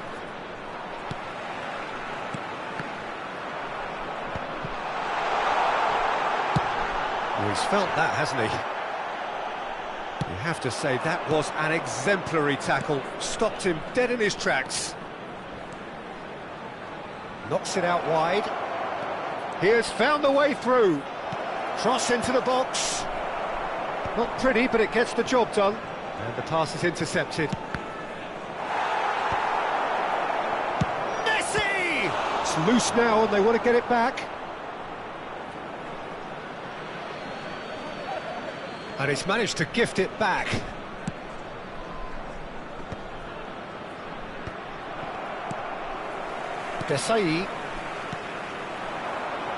Well, he's felt that, hasn't he? You have to say that was an exemplary tackle. Stopped him dead in his tracks. Knocks it out wide. He has found the way through. Cross into the box. Not pretty, but it gets the job done. And the pass is intercepted. Messi! It's loose now and they want to get it back. And he's managed to gift it back. Desai.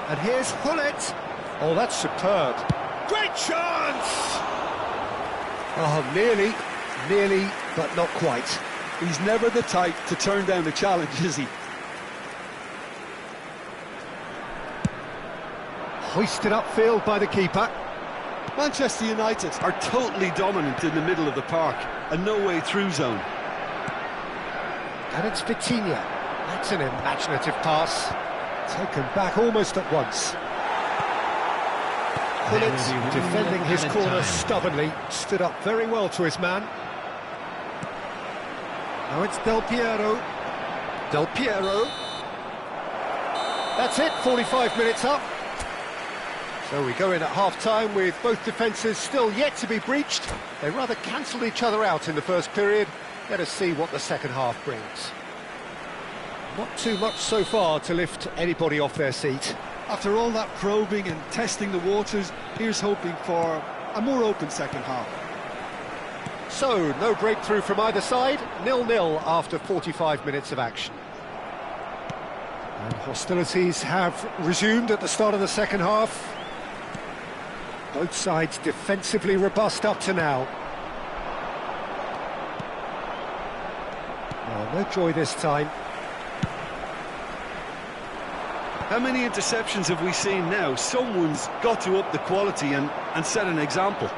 And here's Hullet. Oh, that's superb. Great chance! Oh, nearly, but not quite. He's never the type to turn down a challenge, is he? Hoisted upfield by the keeper. Manchester United are totally dominant in the middle of the park, a no-way through zone. And it's Vitinha. That's an imaginative pass. Taken back almost at once. Hullet defending his corner stubbornly, stood up very well to his man. Now it's Del Piero. Del Piero. That's it, 45 minutes up. So we go in at half-time with both defences still yet to be breached. They rather cancelled each other out in the first period. Let us see what the second half brings. Not too much so far to lift anybody off their seat. After all that probing and testing the waters, here's hoping for a more open second half. So, no breakthrough from either side, 0-0 after 45 minutes of action. And hostilities have resumed at the start of the second half. Both sides defensively robust up to now. Oh, no joy this time. How many interceptions have we seen now? Someone's got to up the quality and set an example.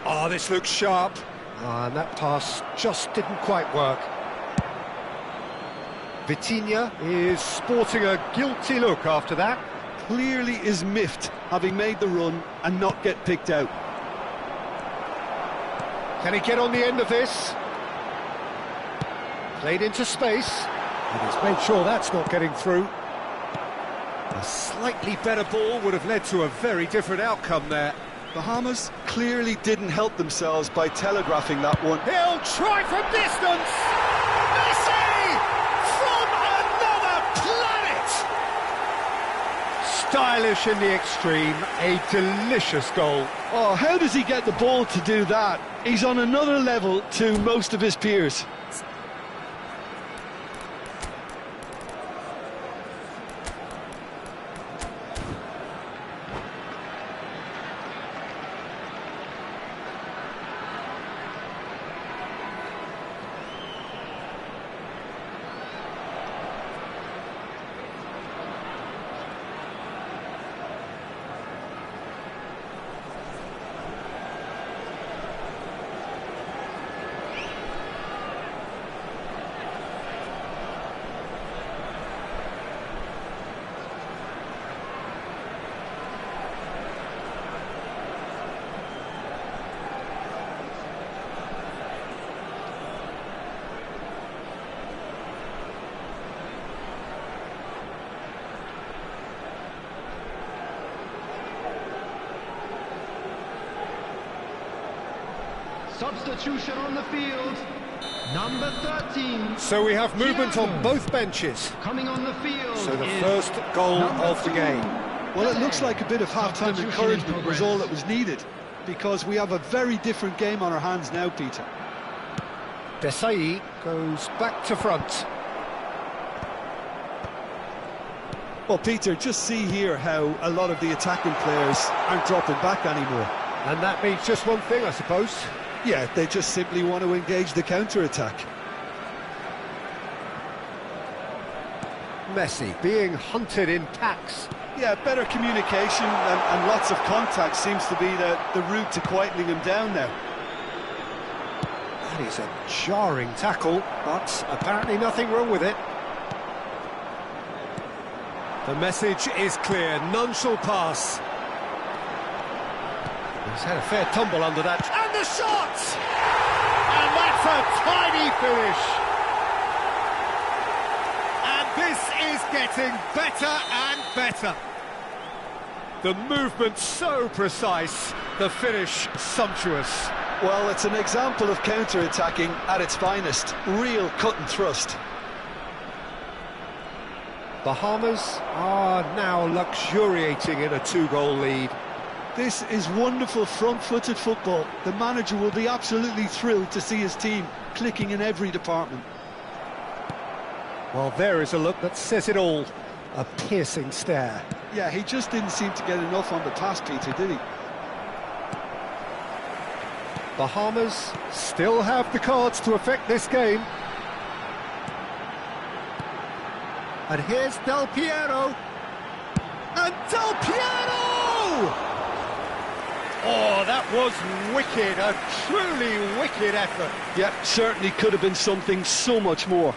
Oh, this looks sharp. And that pass just didn't quite work. Vitinha is sporting a guilty look after that. Clearly is miffed, having made the run and not get picked out. Can he get on the end of this? Played into space, and he's made sure that's not getting through. A slightly better ball would have led to a very different outcome there. Bahamas clearly didn't help themselves by telegraphing that one. He'll try from distance! Messi! From another planet! Stylish in the extreme, a delicious goal. Oh, how does he get the ball to do that? He's on another level to most of his peers. Substitution on the field, number 13. So we have movement on both benches. Coming on the field. So the first goal of the game. Well, it looks like a bit of half-time encouragement was all that was needed, because we have a very different game on our hands now, Peter. Desai goes back to front. Well, Peter, just see here how a lot of the attacking players aren't dropping back anymore. And that means just one thing, I suppose. Yeah, they just simply want to engage the counter-attack. Messi being hunted in packs. Yeah, better communication and lots of contact seems to be the route to quietening him down now. That is a jarring tackle, but apparently nothing wrong with it. The message is clear, none shall pass. He's had a fair tumble under that. And the shot! And that's a tiny finish. And this is getting better and better. The movement so precise, the finish sumptuous. Well, it's an example of counter-attacking at its finest. Real cut and thrust. Bahamas are now luxuriating in a 2-goal lead. This is wonderful front-footed football. The manager will be absolutely thrilled to see his team clicking in every department. Well, there is a look that says it all. A piercing stare. Yeah, he just didn't seem to get enough on the pass, Peter, did he? Bahamas still have the cards to affect this game. And here's Del Piero. And Del Piero! Oh, that was wicked, a truly wicked effort. Yeah, certainly could have been something so much more.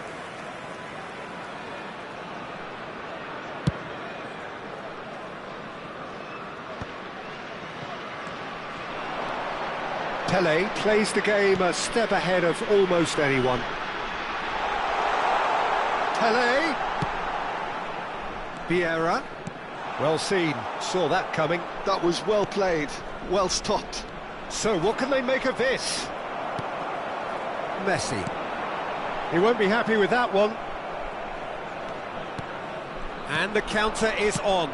Pele plays the game a step ahead of almost anyone. Pele. Vieira. Well seen, saw that coming. That was well played, well stopped. So what can they make of this? Messi. He won't be happy with that one. And the counter is on.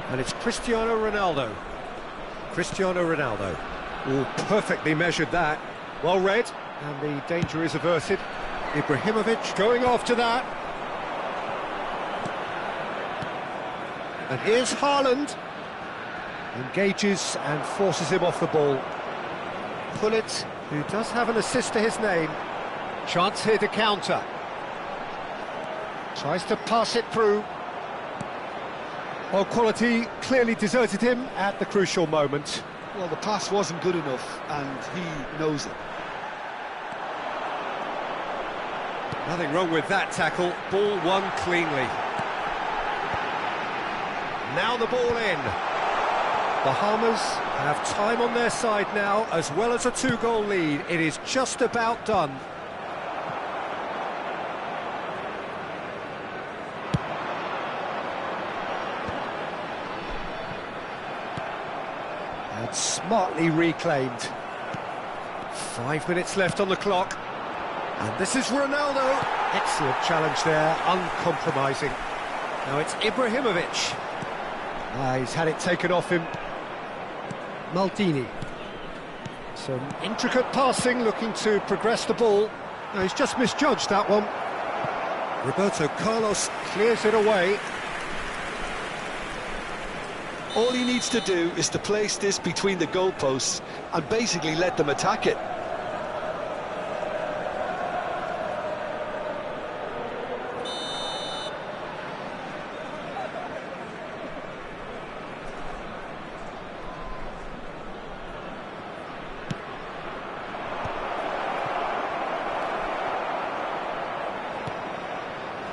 And it's Cristiano Ronaldo. Cristiano Ronaldo. Oh, perfectly measured that. Well read, and the danger is averted. Ibrahimovic going after that. And here's Haaland. Engages and forces him off the ball. Pullet, who does have an assist to his name. Chance here to counter. Tries to pass it through. Well, quality clearly deserted him at the crucial moment. Well, the pass wasn't good enough, and he knows it. Nothing wrong with that tackle. Ball won cleanly. Now the ball in. Bahamas have time on their side now, as well as a 2-goal lead. It is just about done. And smartly reclaimed. 5 minutes left on the clock. And this is Ronaldo. Excellent challenge there, uncompromising. Now it's Ibrahimovic. He's had it taken off him. Maldini. Some intricate passing, looking to progress the ball. No, he's just misjudged that one. Roberto Carlos clears it away. All he needs to do is to place this between the goalposts and basically let them attack it.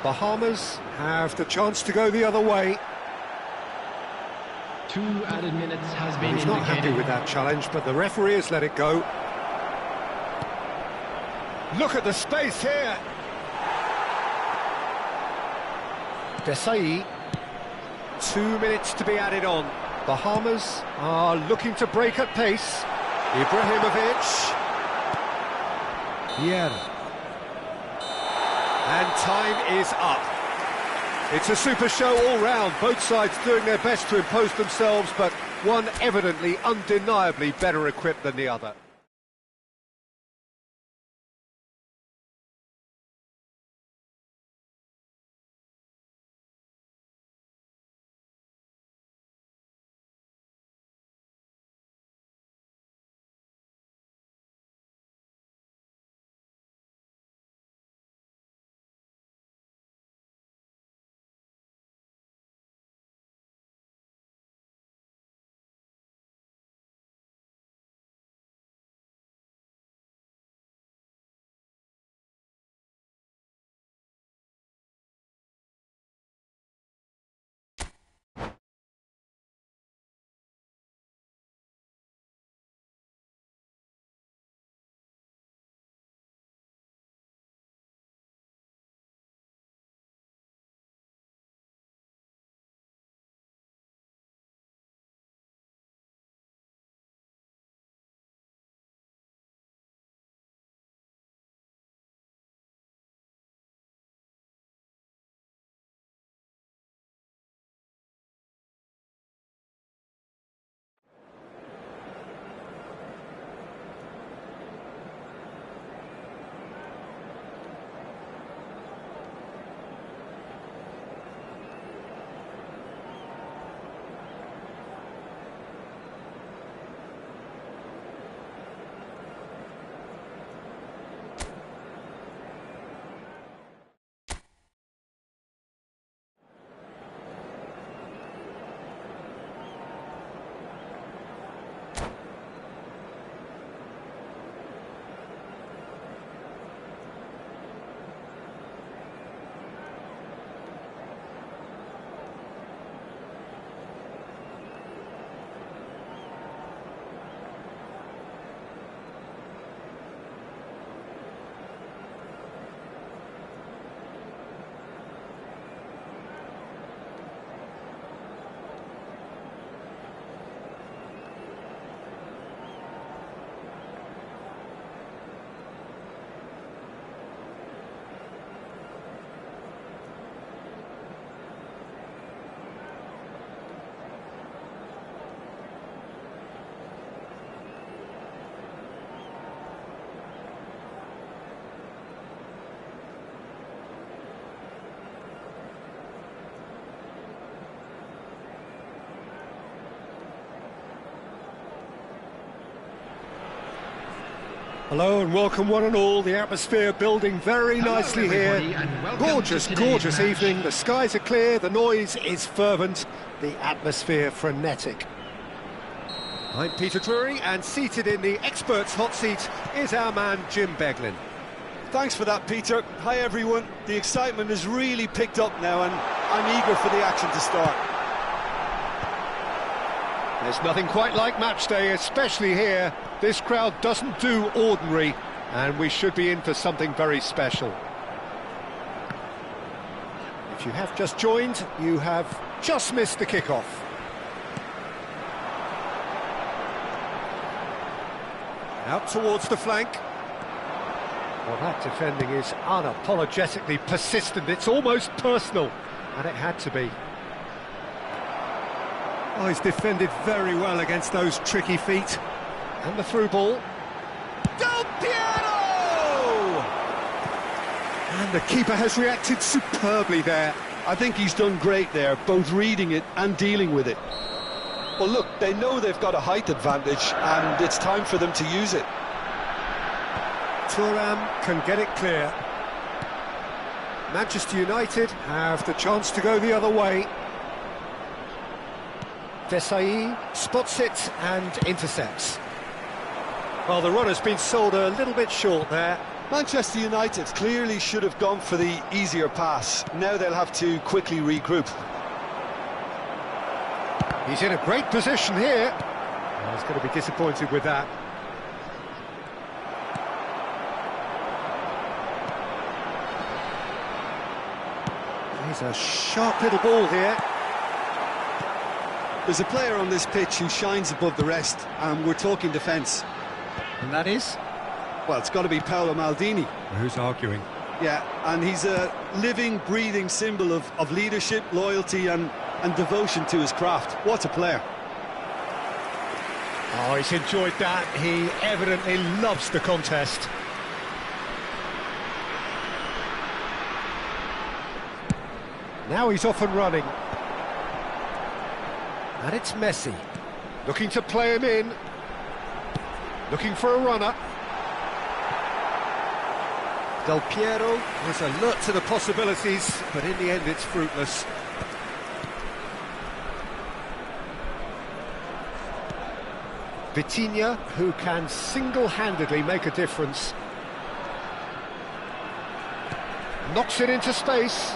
Bahamas have the chance to go the other way. 2 added minutes has been He's not happy with that challenge, but the referee has let it go. Look at the space here. Desai. 2 minutes to be added on. Bahamas are looking to break at pace. Ibrahimovic. Vieira. And time is up. It's a super show all round, both sides doing their best to impose themselves, but one evidently, undeniably better equipped than the other. Hello and welcome one and all. The atmosphere building very nicely here. Gorgeous, gorgeous evening. The skies are clear, the noise is fervent, the atmosphere frenetic. I'm Peter Drury, and seated in the experts' hot seat is our man Jim Beglin. Thanks for that, Peter. Hi, everyone. The excitement has really picked up now, and I'm eager for the action to start. There's nothing quite like match day, especially here. This crowd doesn't do ordinary, and we should be in for something very special. If you have just joined, you have just missed the kickoff. Out towards the flank. Well, that defending is unapologetically persistent. It's almost personal, and it had to be. Oh, he's defended very well against those tricky feet. And the through ball. Del Piero! And the keeper has reacted superbly there. I think he's done great there, both reading it and dealing with it. Well, look, they know they've got a height advantage, and it's time for them to use it. Thuram can get it clear. Manchester United have the chance to go the other way. Desai spots it and intercepts. Well, the run has been sold a little bit short there. Manchester United clearly should have gone for the easier pass. Now they'll have to quickly regroup. He's in a great position here. Well, he's going to be disappointed with that. He's a sharp little ball here. There's a player on this pitch who shines above the rest, and we're talking defence. And that is? Well, it's got to be Paolo Maldini. Who's arguing? Yeah, and he's a living, breathing symbol of leadership, loyalty and devotion to his craft. What a player. Oh, he's enjoyed that. He evidently loves the contest. Now he's off and running. And it's Messi, looking to play him in, looking for a runner. Del Piero is alert to the possibilities, but in the end it's fruitless. Vitinha, who can single-handedly make a difference. Knocks it into space.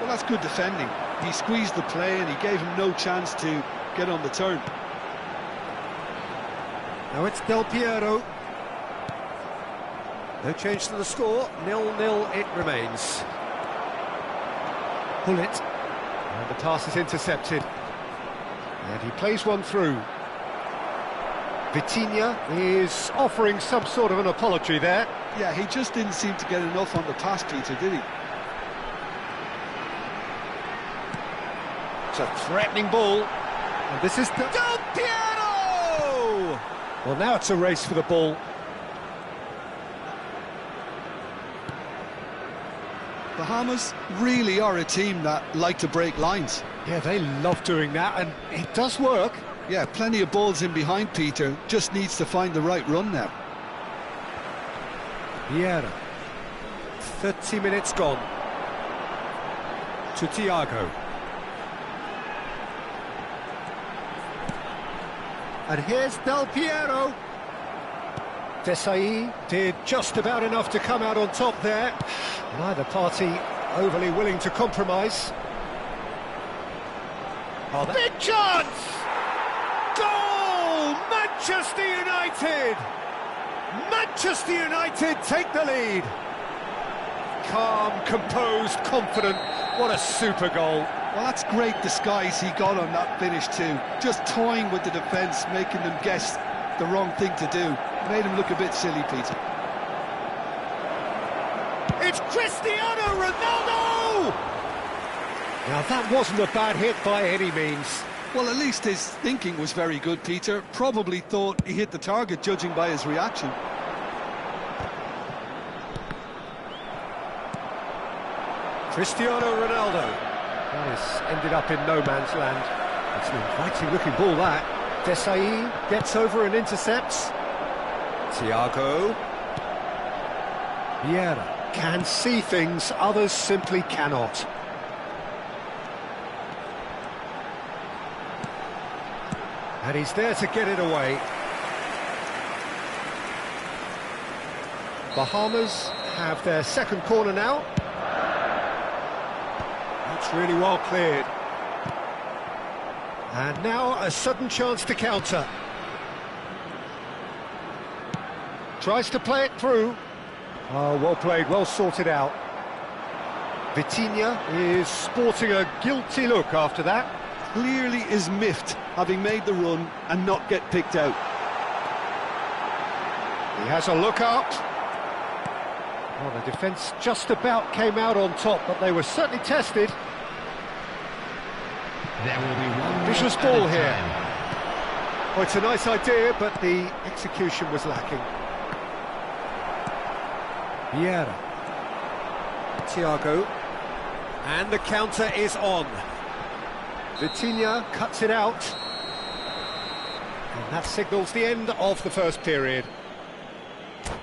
Well, that's good defending. He squeezed the play and he gave him no chance to get on the turn. Now it's Del Piero. No change to the score, 0-0 it remains. Pull it. And the pass is intercepted. And he plays one through. Vitinha is offering some sort of an apology there. Yeah, he just didn't seem to get enough on the pass, Peter, did he? It's a threatening ball. And this is Del Piero! Well, now it's a race for the ball. Bahamas really are a team that like to break lines. Yeah, they love doing that, and it does work. Yeah, plenty of balls in behind Peter, just needs to find the right run now. Vieira. 30 minutes gone. To Thiago. And here's Del Piero. Desai did just about enough to come out on top there. Neither party overly willing to compromise. Oh, big chance! Goal! Manchester United! Manchester United take the lead. Calm, composed, confident. What a super goal. Well, that's great disguise he got on that finish too. Just toying with the defence, making them guess the wrong thing to do. Made him look a bit silly, Peter. It's Cristiano Ronaldo! Now, that wasn't a bad hit by any means. Well, at least his thinking was very good, Peter. Probably thought he hit the target, judging by his reaction. Cristiano Ronaldo. That has ended up in no man's land. It's an inviting looking ball, that. Desai gets over and intercepts. Thiago. Vieira can see things others simply cannot. And he's there to get it away. Bahamas have their second corner now. That's really well cleared. And now a sudden chance to counter. Tries to play it through. Oh, well played, well sorted out. Vitinha is sporting a guilty look after that. Clearly is miffed, having made the run and not get picked out. He has a look up. Well, the defence just about came out on top, but they were certainly tested. There will be one Vicious ball here. Oh, it's a nice idea, but the execution was lacking. Vieira. Thiago. And the counter is on. Vitinha cuts it out. And that signals the end of the first period.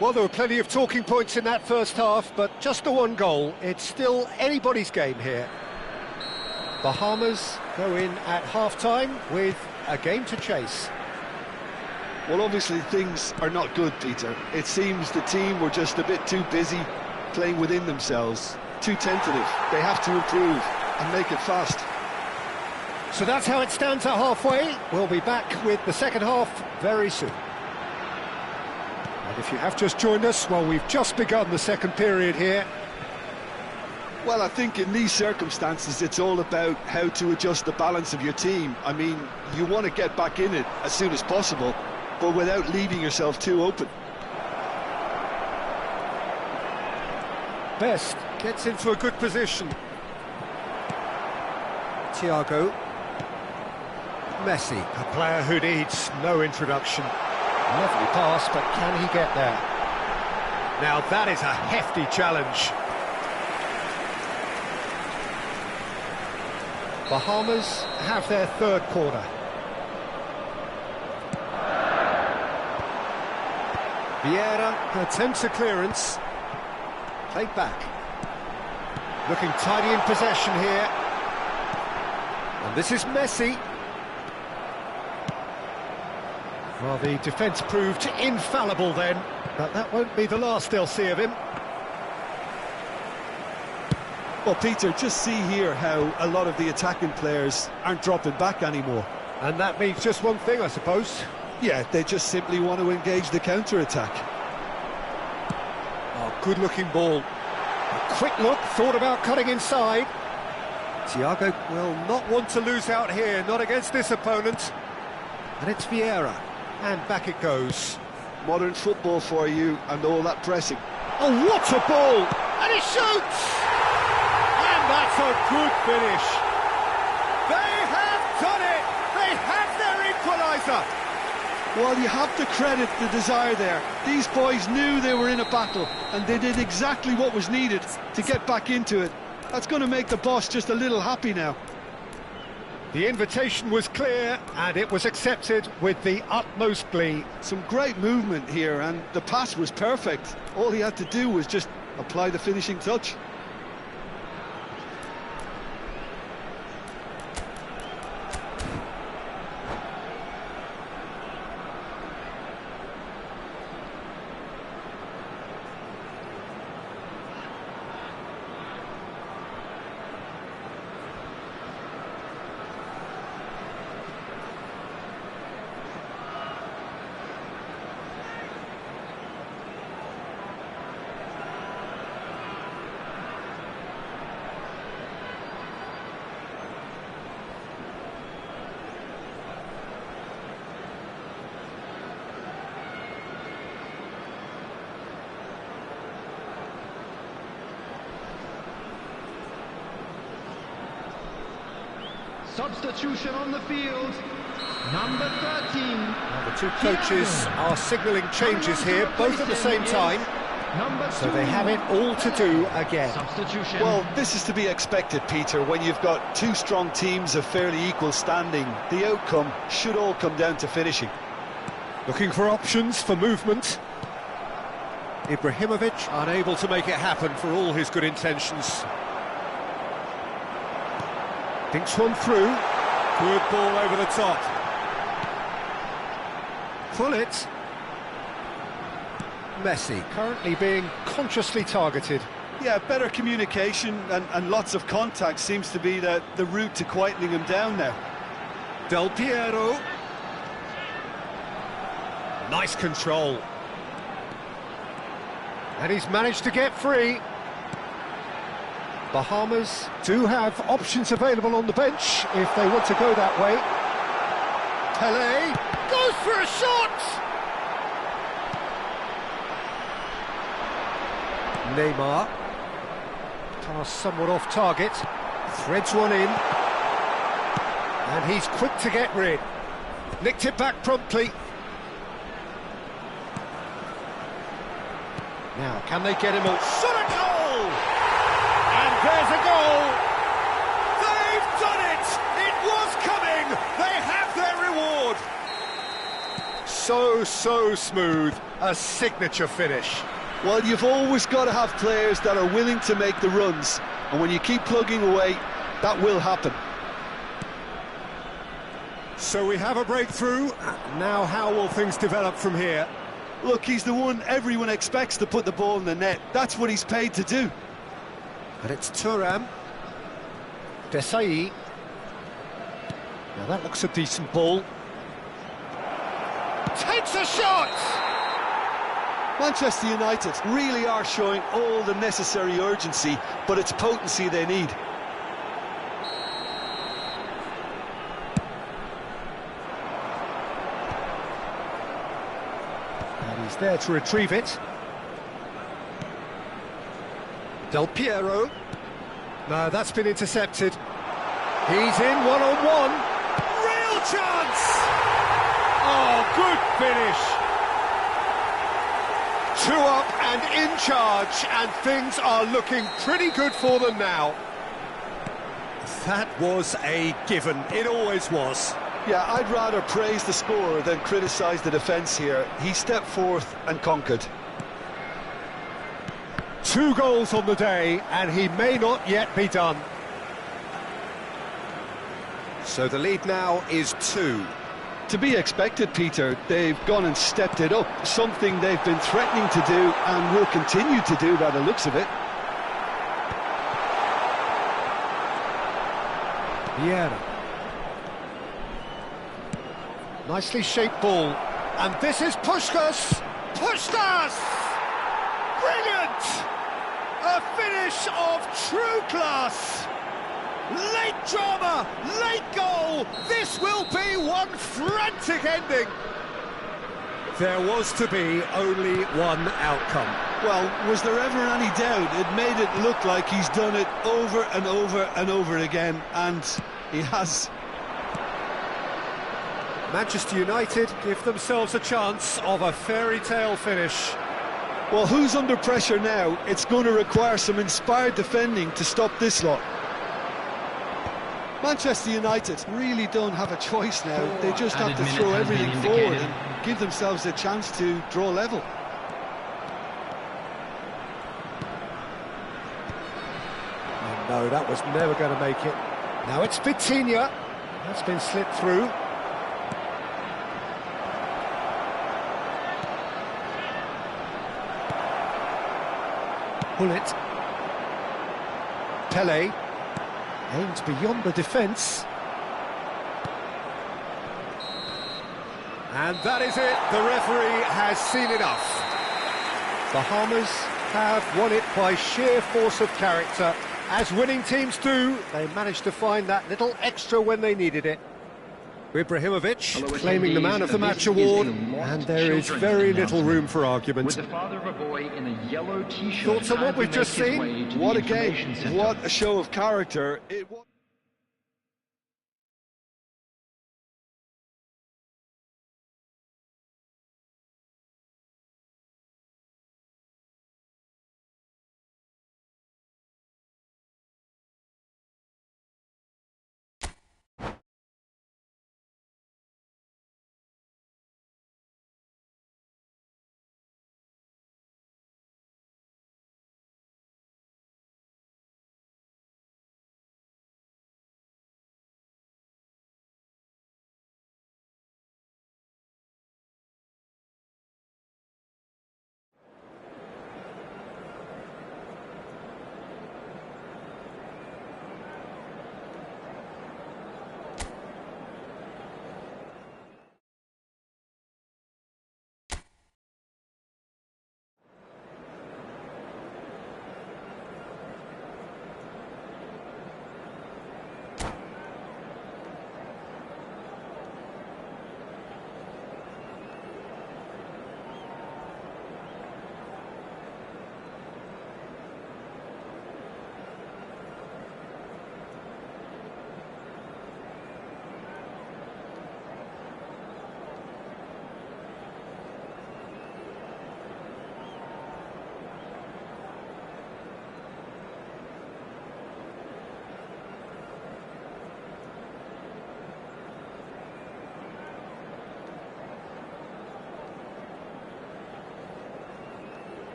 Well, there were plenty of talking points in that first half, but just the one goal. It's still anybody's game here. Bahamas go in at half-time with a game to chase. Well, obviously things are not good, Peter. It seems the team were just a bit too busy playing within themselves, too tentative. They have to improve and make it fast. So that's how it stands at halfway. We'll be back with the second half very soon. And if you have just joined us, well, we've just begun the second period here. Well, I think in these circumstances, it's all about how to adjust the balance of your team. I mean, you want to get back in it as soon as possible, but without leaving yourself too open. Best gets into a good position. Thiago. Messi, a player who needs no introduction. Lovely pass, but can he get there? Now that is a hefty challenge. Bahamas have their third corner. Vieira attempts a clearance. Played back. Looking tidy in possession here. And this is Messi. Well, the defence proved infallible then, but that won't be the last they'll see of him. Well, Peter, just see here how a lot of the attacking players aren't dropping back anymore. And that means just one thing, I suppose. Yeah, they just simply want to engage the counter-attack. Oh, good-looking ball. A quick look, thought about cutting inside. Thiago will not want to lose out here, not against this opponent. And it's Vieira. And back it goes. Modern football for you and all that pressing. Oh, what a ball! And he shoots! And that's a good finish. They have done it! They have their equaliser! Well, you have to credit the desire there. These boys knew they were in a battle, and they did exactly what was needed to get back into it. That's going to make the boss just a little happy now. The invitation was clear, and it was accepted with the utmost glee. Some great movement here, and the pass was perfect. All he had to do was just apply the finishing touch. Substitution on the field, number 13. Well, the two coaches are signalling changes here, both at the same time. Number 2. So they have it all to do again. Substitution. Well, this is to be expected, Peter. When you've got two strong teams of fairly equal standing, the outcome should all come down to finishing. Looking for options for movement. Ibrahimovic unable to make it happen for all his good intentions. Dinks one through. Good ball over the top. Pull it. Messi currently being consciously targeted. Yeah, better communication and lots of contact seems to be the route to quietening him down now. Del Piero. Nice control. And he's managed to get free. Bahamas do have options available on the bench if they want to go that way. Hayhay goes for a shot! Neymar. Pass somewhat off target. Threads one in. And he's quick to get rid. Nicked it back promptly. Now, can they get him all? Shot a goal! And there's a goal! They've done it! It was coming! They have their reward! So smooth. A signature finish. Well, you've always got to have players that are willing to make the runs, and when you keep plugging away, that will happen. So we have a breakthrough. Now how will things develop from here? Look, he's the one everyone expects to put the ball in the net. That's what he's paid to do. And it's Thuram. Desai. Now that looks a decent ball. Takes a shot! Manchester United really are showing all the necessary urgency, but it's potency they need. And he's there to retrieve it. Del Piero. No, that's been intercepted. He's in one-on-one. Real chance! Oh, good finish. 2 up and in charge, and things are looking pretty good for them now. That was a given. It always was. Yeah, I'd rather praise the scorer than criticise the defence here. He stepped forth and conquered. 2 goals on the day, and he may not yet be done. So the lead now is 2. To be expected, Peter. They've gone and stepped it up, something they've been threatening to do and will continue to do by the looks of it. Vieira. Nicely shaped ball. And this is Puskás! Puskás! Brilliant! A finish of true class! Late drama, late goal. This will be one frantic ending. There was to be only one outcome. Well, was there ever any doubt? It made it look like he's done it over and over and over again, and he has. Manchester United give themselves a chance of a fairy tale finish. Well, who's under pressure now? It's going to require some inspired defending to stop this lot. Manchester United really don't have a choice now. They just have to throw everything forward and give themselves a chance to draw level. Oh, no, that was never going to make it. Now it's Vitinha. That's been slipped through. Pull it. Pele. Aims beyond the defence. And that is it. The referee has seen enough. Bahamas have won it by sheer force of character. As winning teams do, they managed to find that little extra when they needed it. Ibrahimovic claiming the Man of the Match award, and there is very little room for argument. With the father of a boy in a yellow t-shirt. Thoughts on what we've just seen? What a game, what a show of character.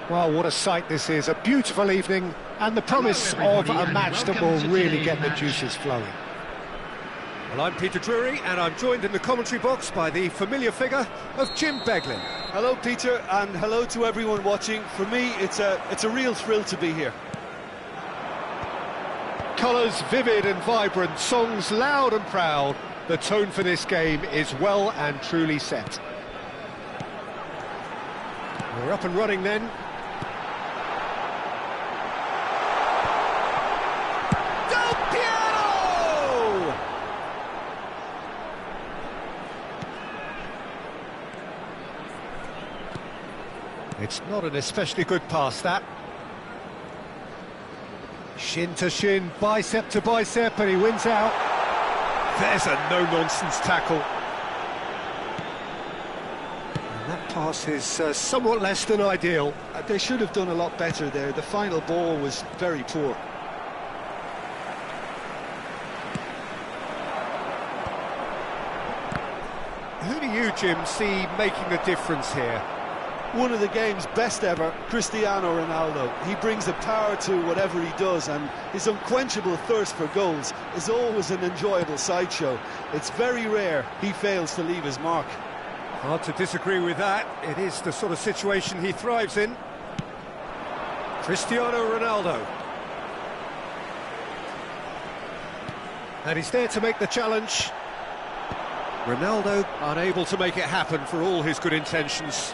Well, what a sight this is, a beautiful evening, and the promise of a match that will really get the juices flowing. Well, I'm Peter Drury, and I'm joined in the commentary box by the familiar figure of Jim Beglin. Hello, Peter, and hello to everyone watching. For me, it's a real thrill to be here. Colours vivid and vibrant, songs loud and proud. The tone for this game is well and truly set. We're up and running then. It's not an especially good pass, that. Shin to shin, bicep to bicep, and he wins out. There's a no-nonsense tackle. And that pass is somewhat less than ideal. They should have done a lot better there. The final ball was very poor. Who do you, Jim, see making the difference here? One of the game's best ever, Cristiano Ronaldo. He brings the power to whatever he does, and his unquenchable thirst for goals is always an enjoyable sideshow. It's very rare he fails to leave his mark. Hard to disagree with that. It is the sort of situation he thrives in. Cristiano Ronaldo. And he's there to make the challenge. Ronaldo unable to make it happen for all his good intentions.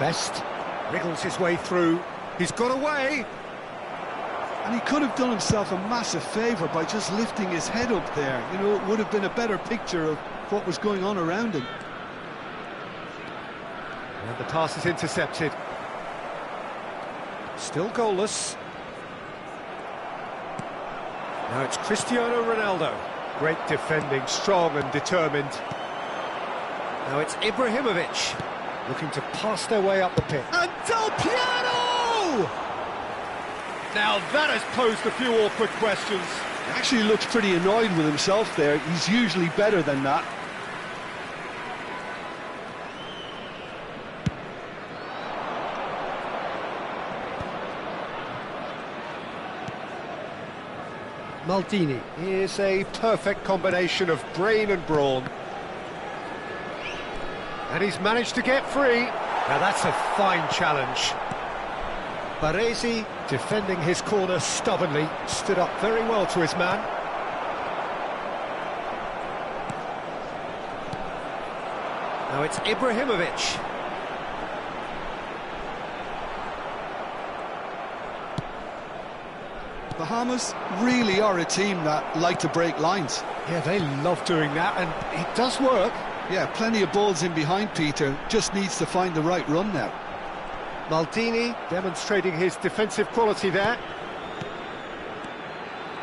Best wriggles his way through. He's got away. And he could have done himself a massive favour by just lifting his head up there. You know, it would have been a better picture of what was going on around him. And the pass is intercepted. Still goalless. Now it's Cristiano Ronaldo. Great defending, strong and determined. Now it's Ibrahimovic, looking to pass their way up the pitch. And Del Piero! Now that has posed a few awkward questions. He actually looks pretty annoyed with himself there. He's usually better than that. Maldini is a perfect combination of brain and brawn. And he's managed to get free. Now that's a fine challenge. Baresi, defending his corner stubbornly, stood up very well to his man. Now it's Ibrahimovic. Bahamas really are a team that like to break lines. Yeah, they love doing that, and it does work. Yeah, plenty of balls in behind Peter, just needs to find the right run now. Maldini demonstrating his defensive quality there.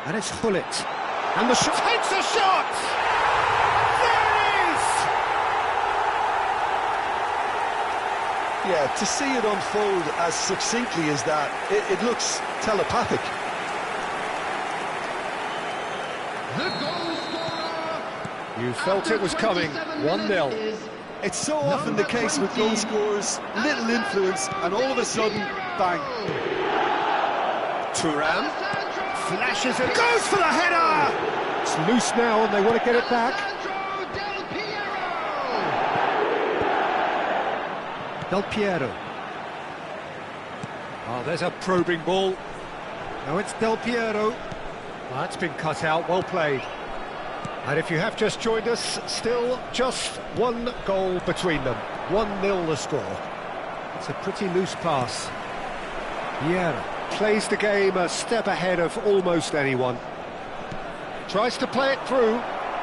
And it's Hullet. And the shot takes a shot! There it is! Yeah, to see it unfold as succinctly as that, it looks telepathic. The goal scorer. You felt it was coming. 1-0. It's so often the case with goal scorers, little influence, and all of a sudden, bang. Thuram flashes it, goes for the header! It's loose now and they want to get it back. Del Piero. Oh, there's a probing ball. Now it's Del Piero. Well, that's been cut out, well played. And if you have just joined us, still just one goal between them. 1-0 the score. It's a pretty loose pass. Vieira plays the game a step ahead of almost anyone. Tries to play it through.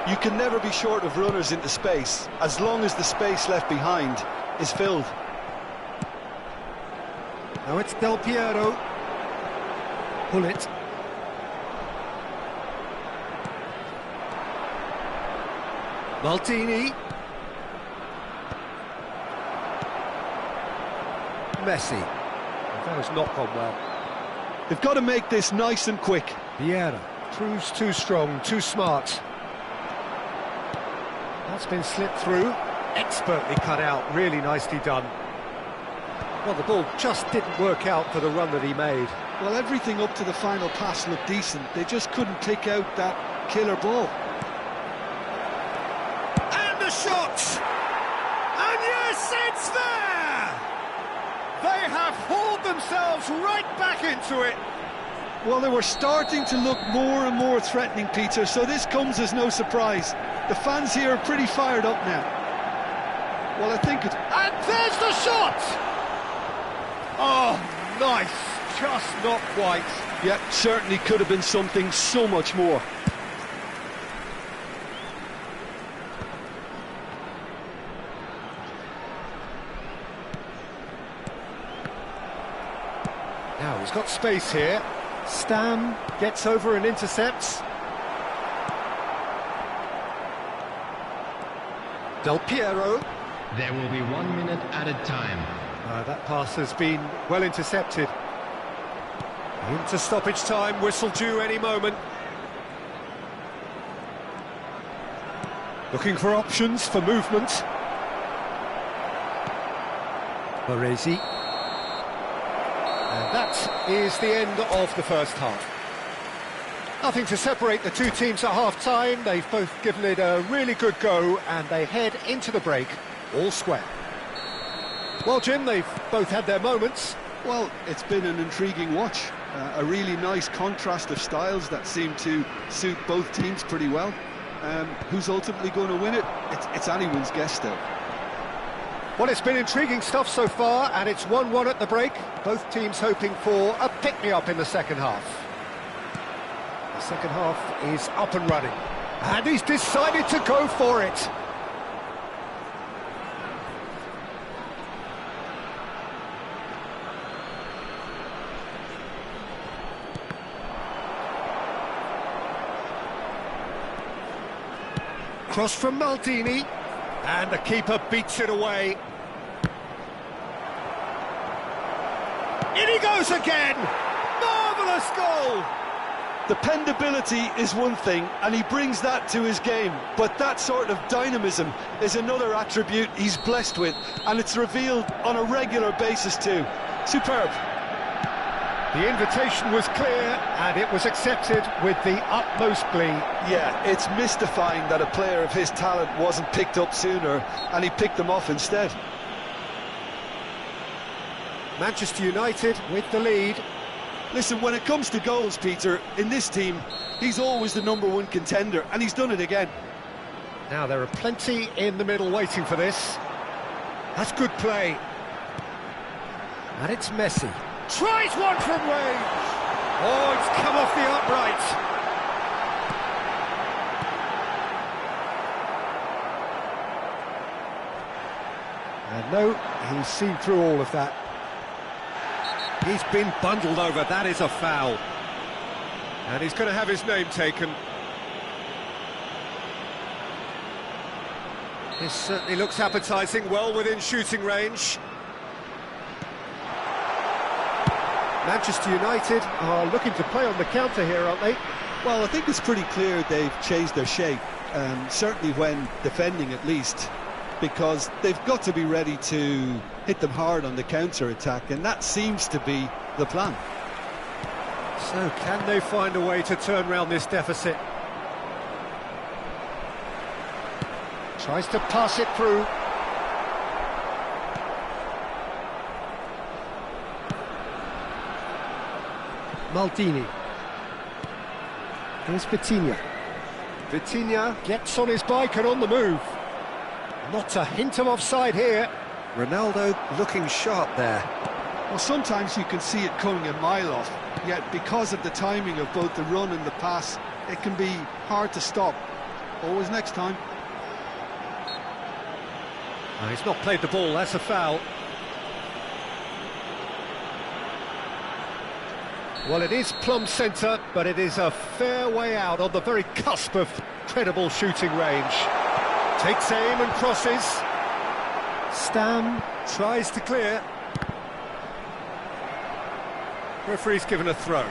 You can never be short of runners into space, as long as the space left behind is filled. Now it's Del Piero. Hullet. Maldini. Messi. That has not gone well. They've got to make this nice and quick. Vieira proves too strong, too smart. That's been slipped through. expertly cut out, really nicely done. Well, the ball just didn't work out for the run that he made. Well, everything up to the final pass looked decent. They just couldn't pick out that killer ball. And the shot! And yes, it's there! They have hauled themselves right back into it. Well, they were starting to look more and more threatening, Peter, so this comes as no surprise. The fans here are pretty fired up now. Well, I think it... And there's the shot! Oh, nice. Just not quite. Yeah, certainly could have been something so much more. Now he's got space here. Stam gets over and intercepts. Del Piero. There will be 1 minute added time. That pass has been well intercepted. Into stoppage time, whistle due any moment. Looking for options for movement. Baresi. And that is the end of the first half. Nothing to separate the two teams at half-time. They've both given it a really good go, and they head into the break all square. Well, Jim, they've both had their moments. Well, it's been an intriguing watch. A really nice contrast of styles that seem to suit both teams pretty well. Who's ultimately going to win it? It's anyone's guess, though. Well, it's been intriguing stuff so far, and it's 1-1 at the break. Both teams hoping for a pick-me-up in the second half. The second half is up and running, and he's decided to go for it. Cross from Maldini, and the keeper beats it away. In he goes again! Marvellous goal! Dependability is one thing, and he brings that to his game, but that sort of dynamism is another attribute he's blessed with, and it's revealed on a regular basis too. Superb. The invitation was clear, and it was accepted with the utmost glee. Yeah, it's mystifying that a player of his talent wasn't picked up sooner, and he picked them off instead. Manchester United with the lead. Listen, when it comes to goals, Peter, in this team, he's always the #1 contender, and he's done it again. Now, there are plenty in the middle waiting for this. That's good play. And it's Messi. Tries one from range. Oh, it's come off the upright. And no, he's seen through all of that. He's been bundled over. That is a foul. And he's going to have his name taken. This certainly looks appetising, well within shooting range. Manchester United are looking to play on the counter here, aren't they? Well, I think it's pretty clear they've changed their shape, certainly when defending at least, because they've got to be ready to hit them hard on the counter-attack, and that seems to be the plan. So can they find a way to turn around this deficit? Tries to pass it through. Maldini. Here's Vitinha. Vitinha gets on his bike and on the move. Not a hint of offside here. Ronaldo looking sharp there. Well, sometimes you can see it coming a mile off, yet because of the timing of both the run and the pass, it can be hard to stop. Always next time. He's not played the ball, that's a foul. Well, it is plumb centre, but it is a fair way out on the very cusp of credible shooting range. Takes aim and crosses. Stam tries to clear. Referee's given a throw.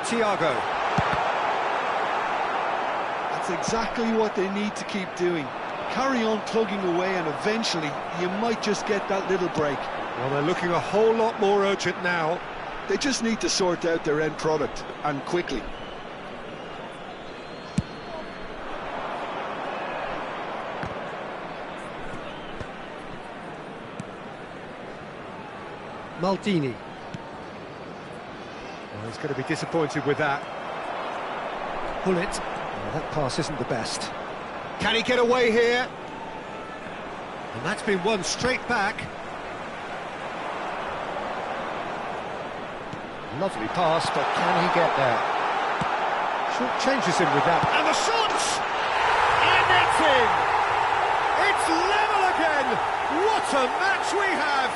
Thiago. That's exactly what they need to keep doing. Carry on plugging away, and eventually you might just get that little break. Well, they're looking a whole lot more urgent now. They just need to sort out their end product, and quickly. Maldini. Well, he's going to be disappointed with that. Pull it. Well, that pass isn't the best. Can he get away here? And that's been won straight back. Lovely pass, but can he get there? Short changes him with that. And the shot! And it's in! It's level again! What a match we have!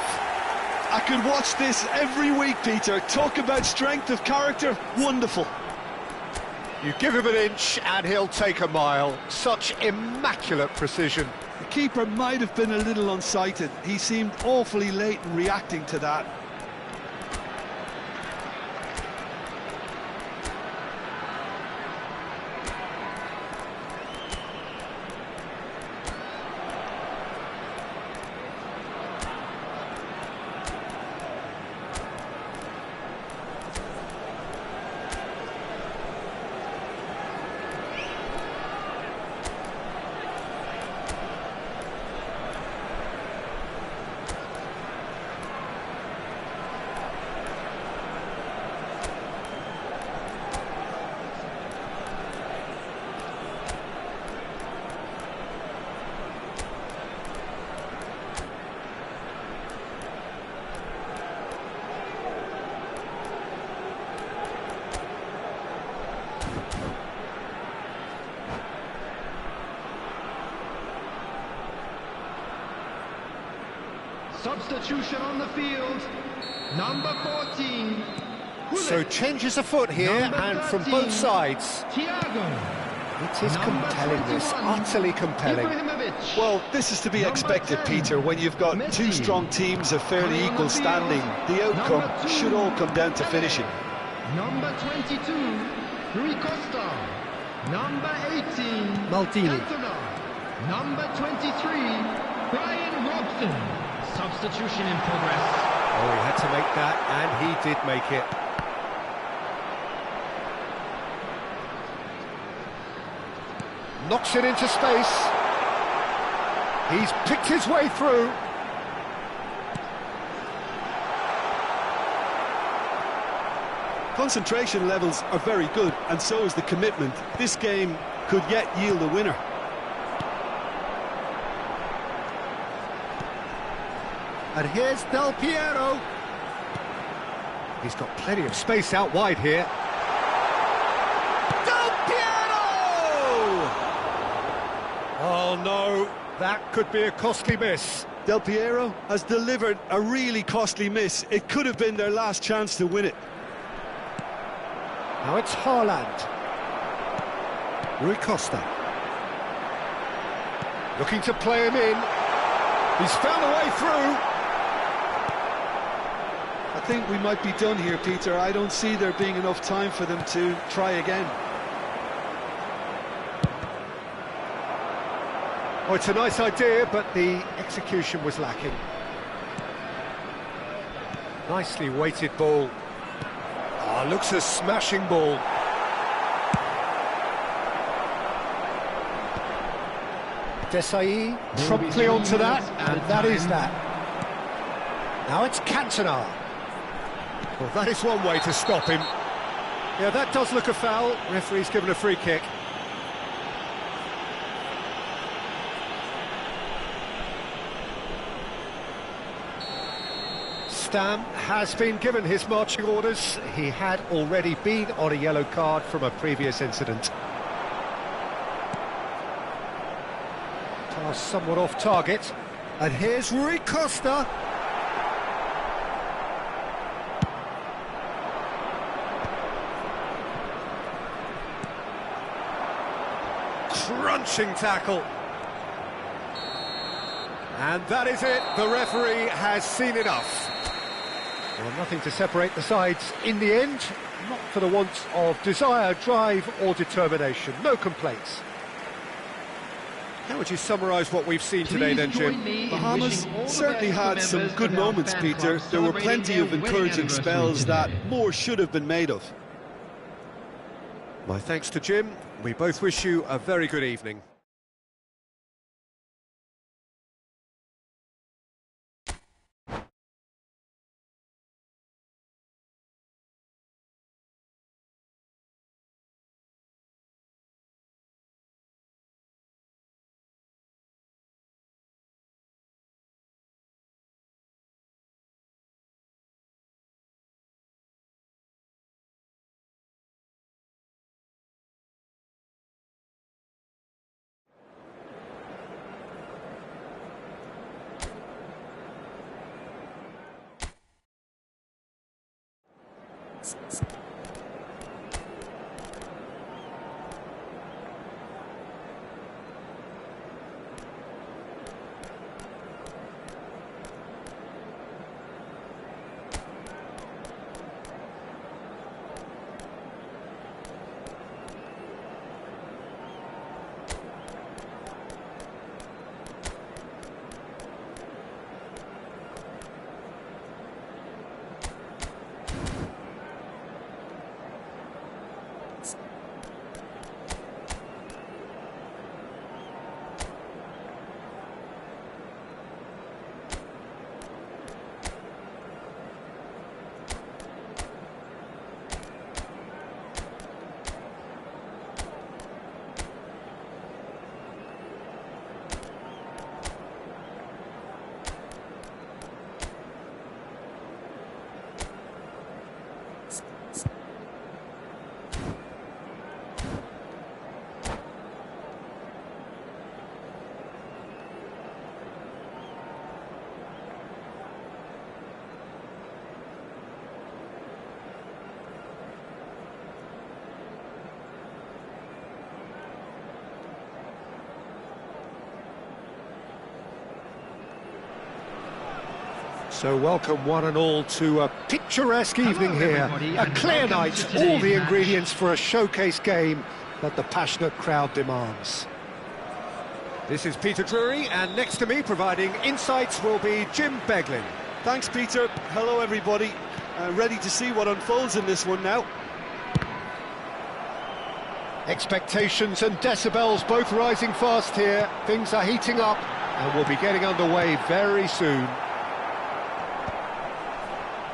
I could watch this every week, Peter. Talk about strength of character. Wonderful. You give him an inch and he'll take a mile. Such immaculate precision. The keeper might have been a little unsighted. He seemed awfully late in reacting to that. Substitution on the field, number 14. So changes afoot here, and from both sides. Thiago. It is compelling, this, utterly compelling. Well, this is to be expected, Peter, when you've got two strong teams of fairly equal standing. The outcome should all come down to finishing. Number 22, Rui Costa. Number 18, Maldini. Cantona. Number 23, Brian Robson. Substitution in progress. Oh, he had to make that, and he did make it. Knocks it into space. He's picked his way through. Concentration levels are very good, and so is the commitment. This game could yet yield a winner. And here's Del Piero. He's got plenty of space out wide here. Del Piero! Oh no, that could be a costly miss. Del Piero has delivered a really costly miss. It could have been their last chance to win it. Now it's Haaland. Rui Costa. Looking to play him in. He's found a way through. I think we might be done here, Peter. I don't see there being enough time for them to try again. Oh, it's a nice idea, but the execution was lacking. Nicely weighted ball. Oh, looks a smashing ball. Desai promptly onto that, and that is that. Now it's Cantona. Well, that is one way to stop him. Yeah, that does look a foul. Referee's given a free kick. Stam has been given his marching orders. He had already been on a yellow card from a previous incident. Pass somewhat off target. And here's Rui Costa. Crunching tackle. And that is it. The referee has seen enough. Well, nothing to separate the sides in the end. Not for the want of desire, drive or determination. No complaints. How would you summarise what we've seen today then, Jim? Bahamas certainly had some good moments, Peter. There were plenty of encouraging spells that more should have been made of. My thanks to Jim. We both wish you a very good evening. So welcome one and all to a picturesque evening here, a clear night, all the ingredients for a showcase game that the passionate crowd demands. This is Peter Drury, and next to me providing insights will be Jim Beglin. Thanks, Peter. Hello, everybody. Ready to see what unfolds in this one now. Expectations and decibels both rising fast here. Things are heating up and we'll be getting underway very soon.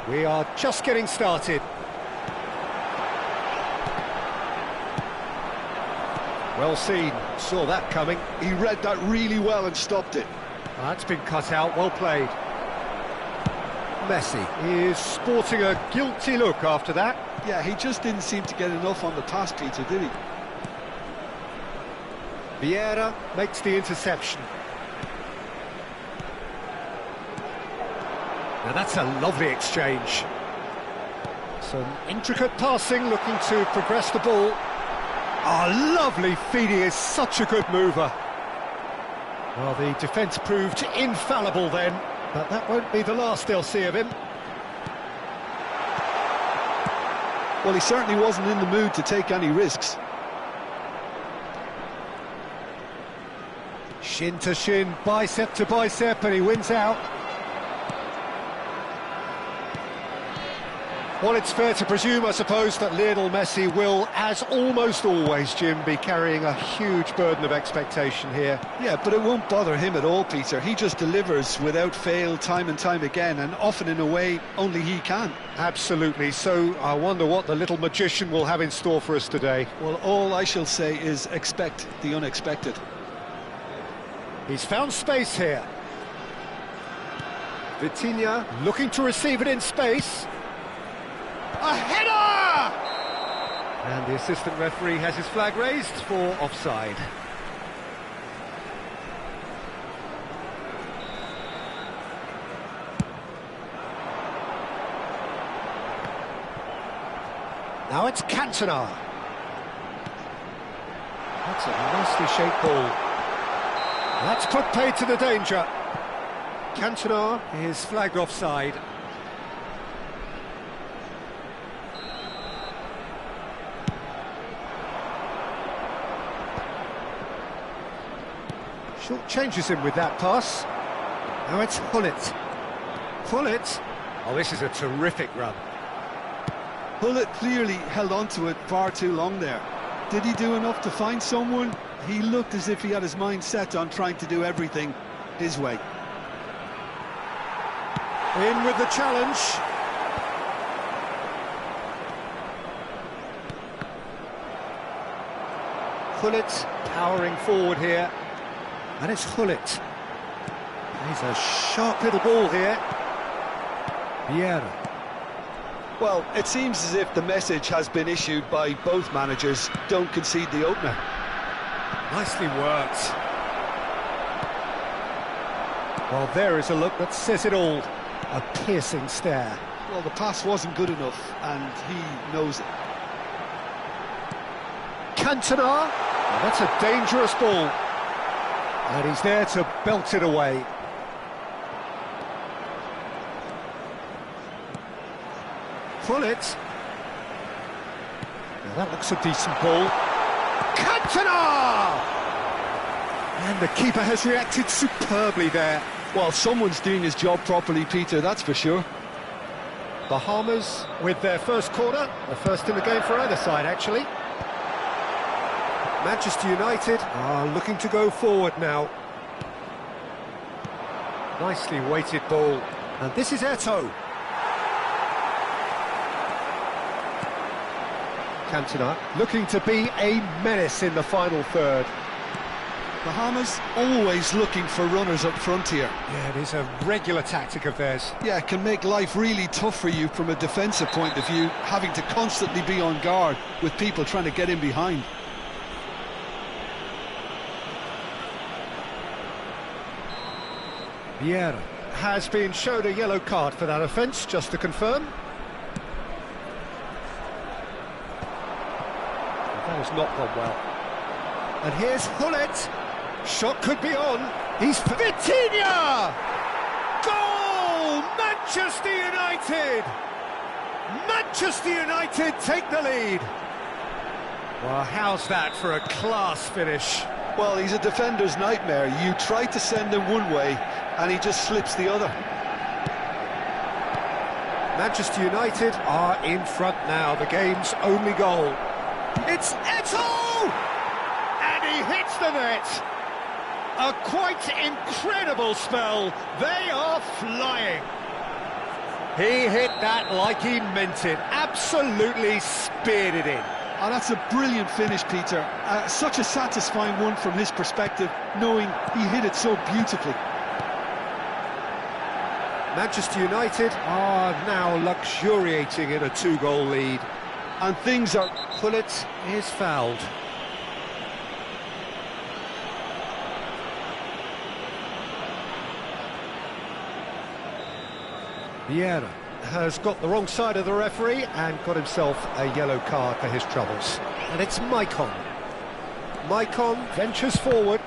We are just getting started. Well seen, saw that coming. He read that really well and stopped it. That's been cut out, well played. Messi is sporting a guilty look after that. Yeah, he just didn't seem to get enough on the pass, Peter, did he? Vieira makes the interception. Now that's a lovely exchange. Some intricate passing, looking to progress the ball. Oh, lovely feed, he is such a good mover. Well, the defence proved infallible then, but that won't be the last they'll see of him. Well, he certainly wasn't in the mood to take any risks. Shin to shin, bicep to bicep, and he wins out. Well, it's fair to presume, I suppose, that Lionel Messi will, as almost always, Jim, be carrying a huge burden of expectation here. Yeah, but it won't bother him at all, Peter. He just delivers without fail time and time again, and often in a way only he can. Absolutely. So I wonder what the little magician will have in store for us today. Well, all I shall say is expect the unexpected. He's found space here. Vitinha looking to receive it in space. A header! And the assistant referee has his flag raised for offside. Now it's Cantona. That's a nicely shaped ball. That's put paid to the danger. Cantona is flagged offside. Short changes him with that pass. Now it's Hullet. Hullet. Oh, this is a terrific run. Hullet clearly held on to it far too long there. Did he do enough to find someone? He looked as if he had his mind set on trying to do everything his way. In with the challenge. Hullet powering forward here. And it's Hullet. Plays a sharp little ball here. Vieira. Well, it seems as if the message has been issued by both managers. Don't concede the opener. Nicely worked. Well, there is a look that says it all. A piercing stare. Well, the pass wasn't good enough, and he knows it. Cantona. Well, that's a dangerous ball. And he's there to belt it away. Hullet. Now that looks a decent ball. Cantona! And the keeper has reacted superbly there. Well, someone's doing his job properly, Peter, that's for sure. Bahamas with their first corner, the first in the game for either side, actually. Manchester United are looking to go forward now. Nicely weighted ball. And this is Eto'o. Cantona looking to be a menace in the final third. Bahamas always looking for runners up front here. Yeah, it is a regular tactic of theirs. Yeah, it can make life really tough for you from a defensive point of view, having to constantly be on guard with people trying to get in behind. Vieira has been shown a yellow card for that offence, just to confirm. That has not gone well. And here's Hullet. Shot could be on. He's Vitinha! Goal! Manchester United! Manchester United take the lead. Well, how's that for a class finish? Well, he's a defender's nightmare. You try to send him one way, and he just slips the other. Manchester United are in front now, the game's only goal. It's Eto'o! And he hits the net! A quite incredible spell. They are flying. He hit that like he meant it. Absolutely speared it in. Oh, that's a brilliant finish, Peter. Such a satisfying one from his perspective, knowing he hit it so beautifully. Manchester United are now luxuriating in a two-goal lead. And things are... Hullet is fouled. Vieira has got the wrong side of the referee and got himself a yellow card for his troubles. And it's Maicon. Maicon ventures forward.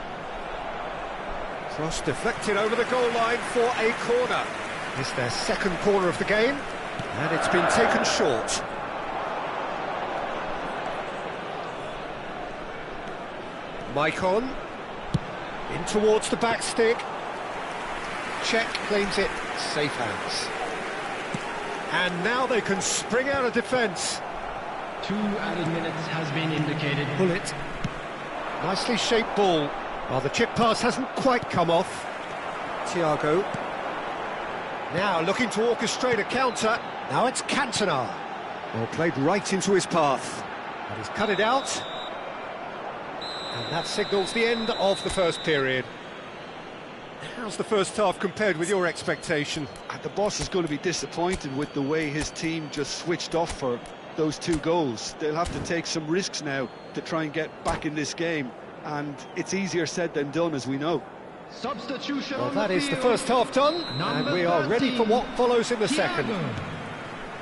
Cross deflected over the goal line for a corner. It's their second corner of the game, and it's been taken short. Maicon in towards the back stick. Czech claims it, safe hands. And now they can spring out of defence. 2 added minutes has been indicated. Hullet. Nicely shaped ball. Well, the chip pass hasn't quite come off. Thiago. Now looking to orchestrate a counter. Now it's Cantona. Well, played right into his path. But he's cut it out. And that signals the end of the first period. How's the first half compared with your expectation? The boss is going to be disappointed with the way his team just switched off for those 2 goals. They'll have to take some risks now to try and get back in this game. And it's easier said than done, as we know. Substitution. Well, that is the first half done, and we are ready for what follows in the second.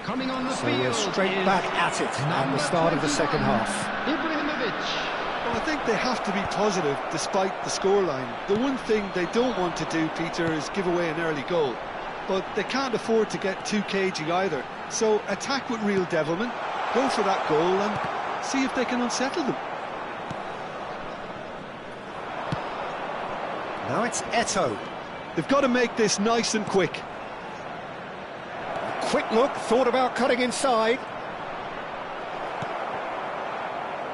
Coming on the So field we're straight back at it at the start of the second half. Well, I think they have to be positive despite the scoreline. The one thing they don't want to do, Peter, is give away an early goal. But they can't afford to get too cagey either. So attack with real devilment, go for that goal and see if they can unsettle them. Now it's Eto'o. They've got to make this nice and quick. Quick look, thought about cutting inside.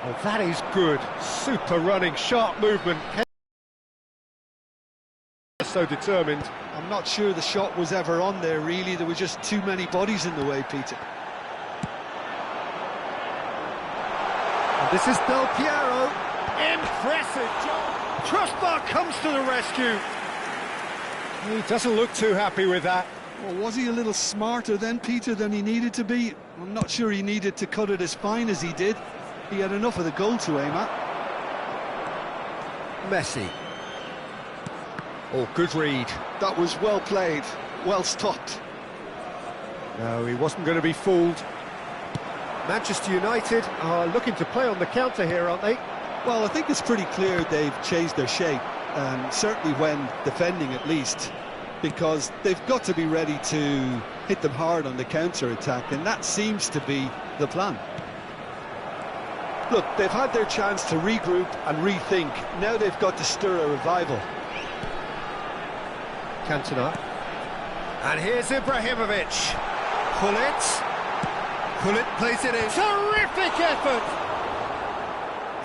Well, that is good. Super running, sharp movement. So determined. I'm not sure the shot was ever on there, really. There were just too many bodies in the way, Peter. And this is Del Piero. Impressive job. Crossbar comes to the rescue. He doesn't look too happy with that. Well, was he a little smarter then, Peter, than he needed to be? I'm not sure he needed to cut it as fine as he did. He had enough of the goal to aim at. Messi. Oh, good read. That was well played, well stopped. No, he wasn't going to be fooled. Manchester United are looking to play on the counter here, aren't they? Well, I think it's pretty clear they've changed their shape, certainly when defending at least, because they've got to be ready to hit them hard on the counter-attack, and that seems to be the plan. Look, they've had their chance to regroup and rethink. Now they've got to stir a revival. Cantona. And here's Ibrahimovic. Pullet plays it in. Terrific effort!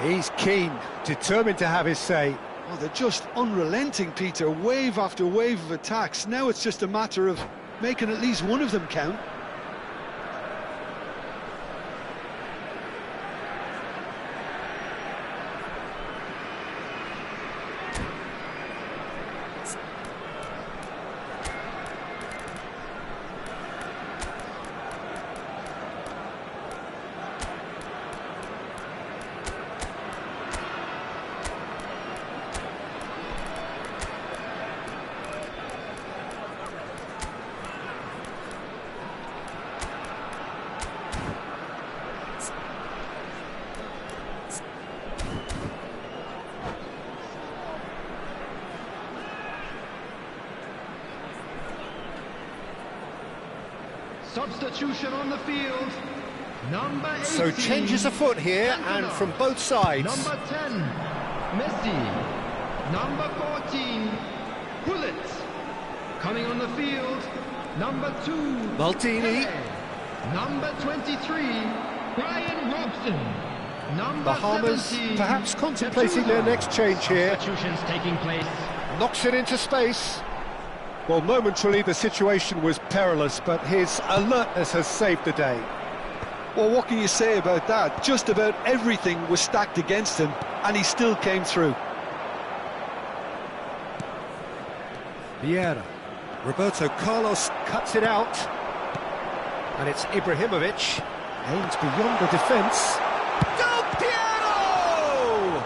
He's keen, determined to have his say. Oh, they're just unrelenting, Peter. Wave after wave of attacks. Now it's just a matter of making at least one of them count. Substitution on the field. Number 18. So changes afoot here, and from both sides. Number 10, Messi. Number 14, Pullet. Coming on the field, number 2, Maldini. Hayhay. Number 23, Brian Robson. Number Bahamas 17, perhaps contemplating their next change here. Substitutions taking place. Knocks it into space. Well, momentarily the situation was perilous, but his alertness has saved the day. Well, what can you say about that? Just about everything was stacked against him, and he still came through. Vieira. Roberto Carlos cuts it out. And it's Ibrahimovic. Aims beyond the defence. Del Piero!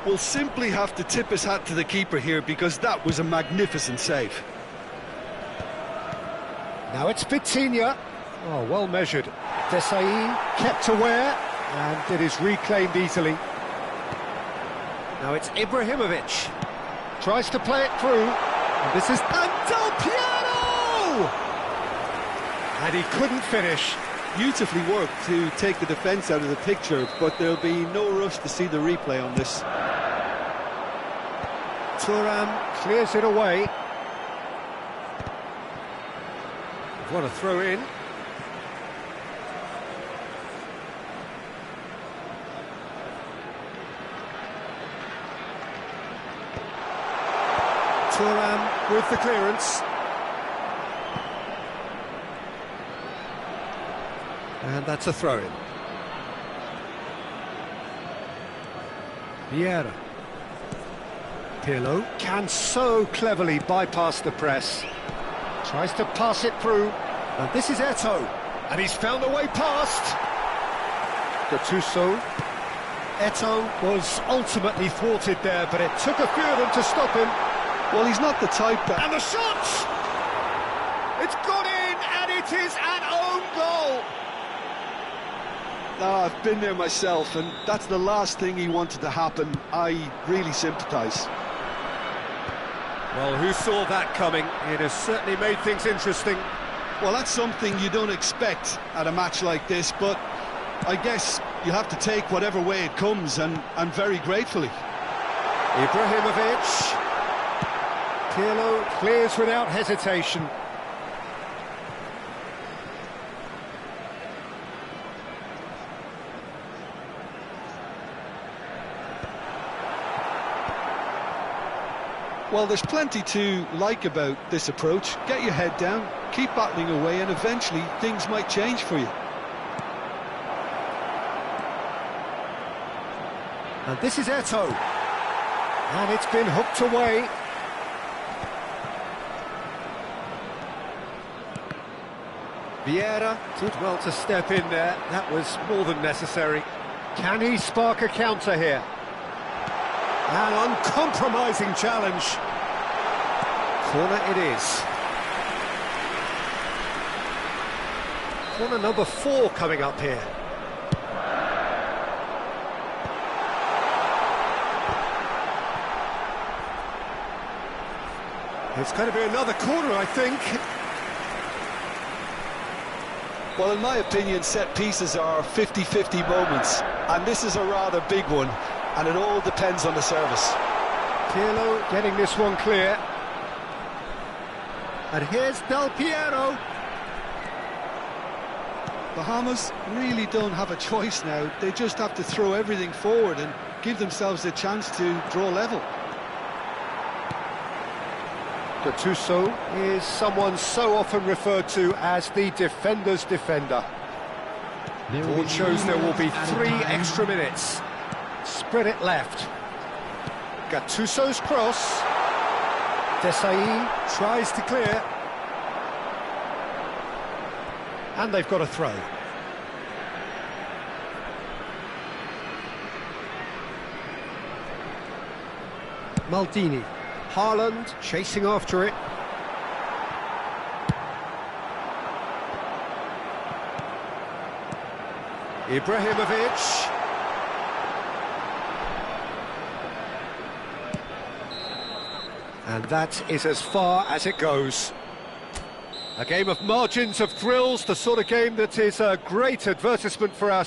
We'll simply have to tip his hat to the keeper here, because that was a magnificent save. Now it's Vitinha. Oh, well measured. Desai kept aware, and it is reclaimed easily. Now it's Ibrahimovic. Tries to play it through. And this is Del Piero! And he couldn't finish. Beautifully worked to take the defence out of the picture, but there'll be no rush to see the replay on this. Thuram clears it away. What a throw in. Thuram with the clearance. And that's a throw-in. Vieira. Pirlo can so cleverly bypass the press. Tries to pass it through. And this is Eto'o. And he's found a way past. Gattuso. Eto'o was ultimately thwarted there, but it took a few of them to stop him. Well, he's not the type that... And the shot! It's gone in, and it is an own goal! I've been there myself, and that's the last thing he wanted to happen. I really sympathise. Well, who saw that coming? It has certainly made things interesting. Well, that's something you don't expect at a match like this, but I guess you have to take whatever way it comes, and very gratefully. Ibrahimovic. Pirlo clears without hesitation. Well, there's plenty to like about this approach. Get your head down, keep battling away, and eventually things might change for you. And this is Eto'o. And it's been hooked away. Vieira did well to step in there. That was more than necessary. Can he spark a counter here? An uncompromising challenge. Corner it is. Corner number 4 coming up here. It's going to be another corner, I think. Well, in my opinion, set pieces are 50-50 moments, and this is a rather big one, and it all depends on the service. Pirlo getting this one clear. And here's Del Piero. Bahamas really don't have a choice now. They just have to throw everything forward and give themselves a chance to draw level. Gattuso is someone so often referred to as the defender's defender. Board shows there will be 3 extra minutes. Spread it left. Gattuso's cross. Desai tries to clear. And they've got a throw. Maldini. Haaland chasing after it. Ibrahimovic. And that is as far as it goes. A game of margins of thrills, the sort of game that is a great advertisement for our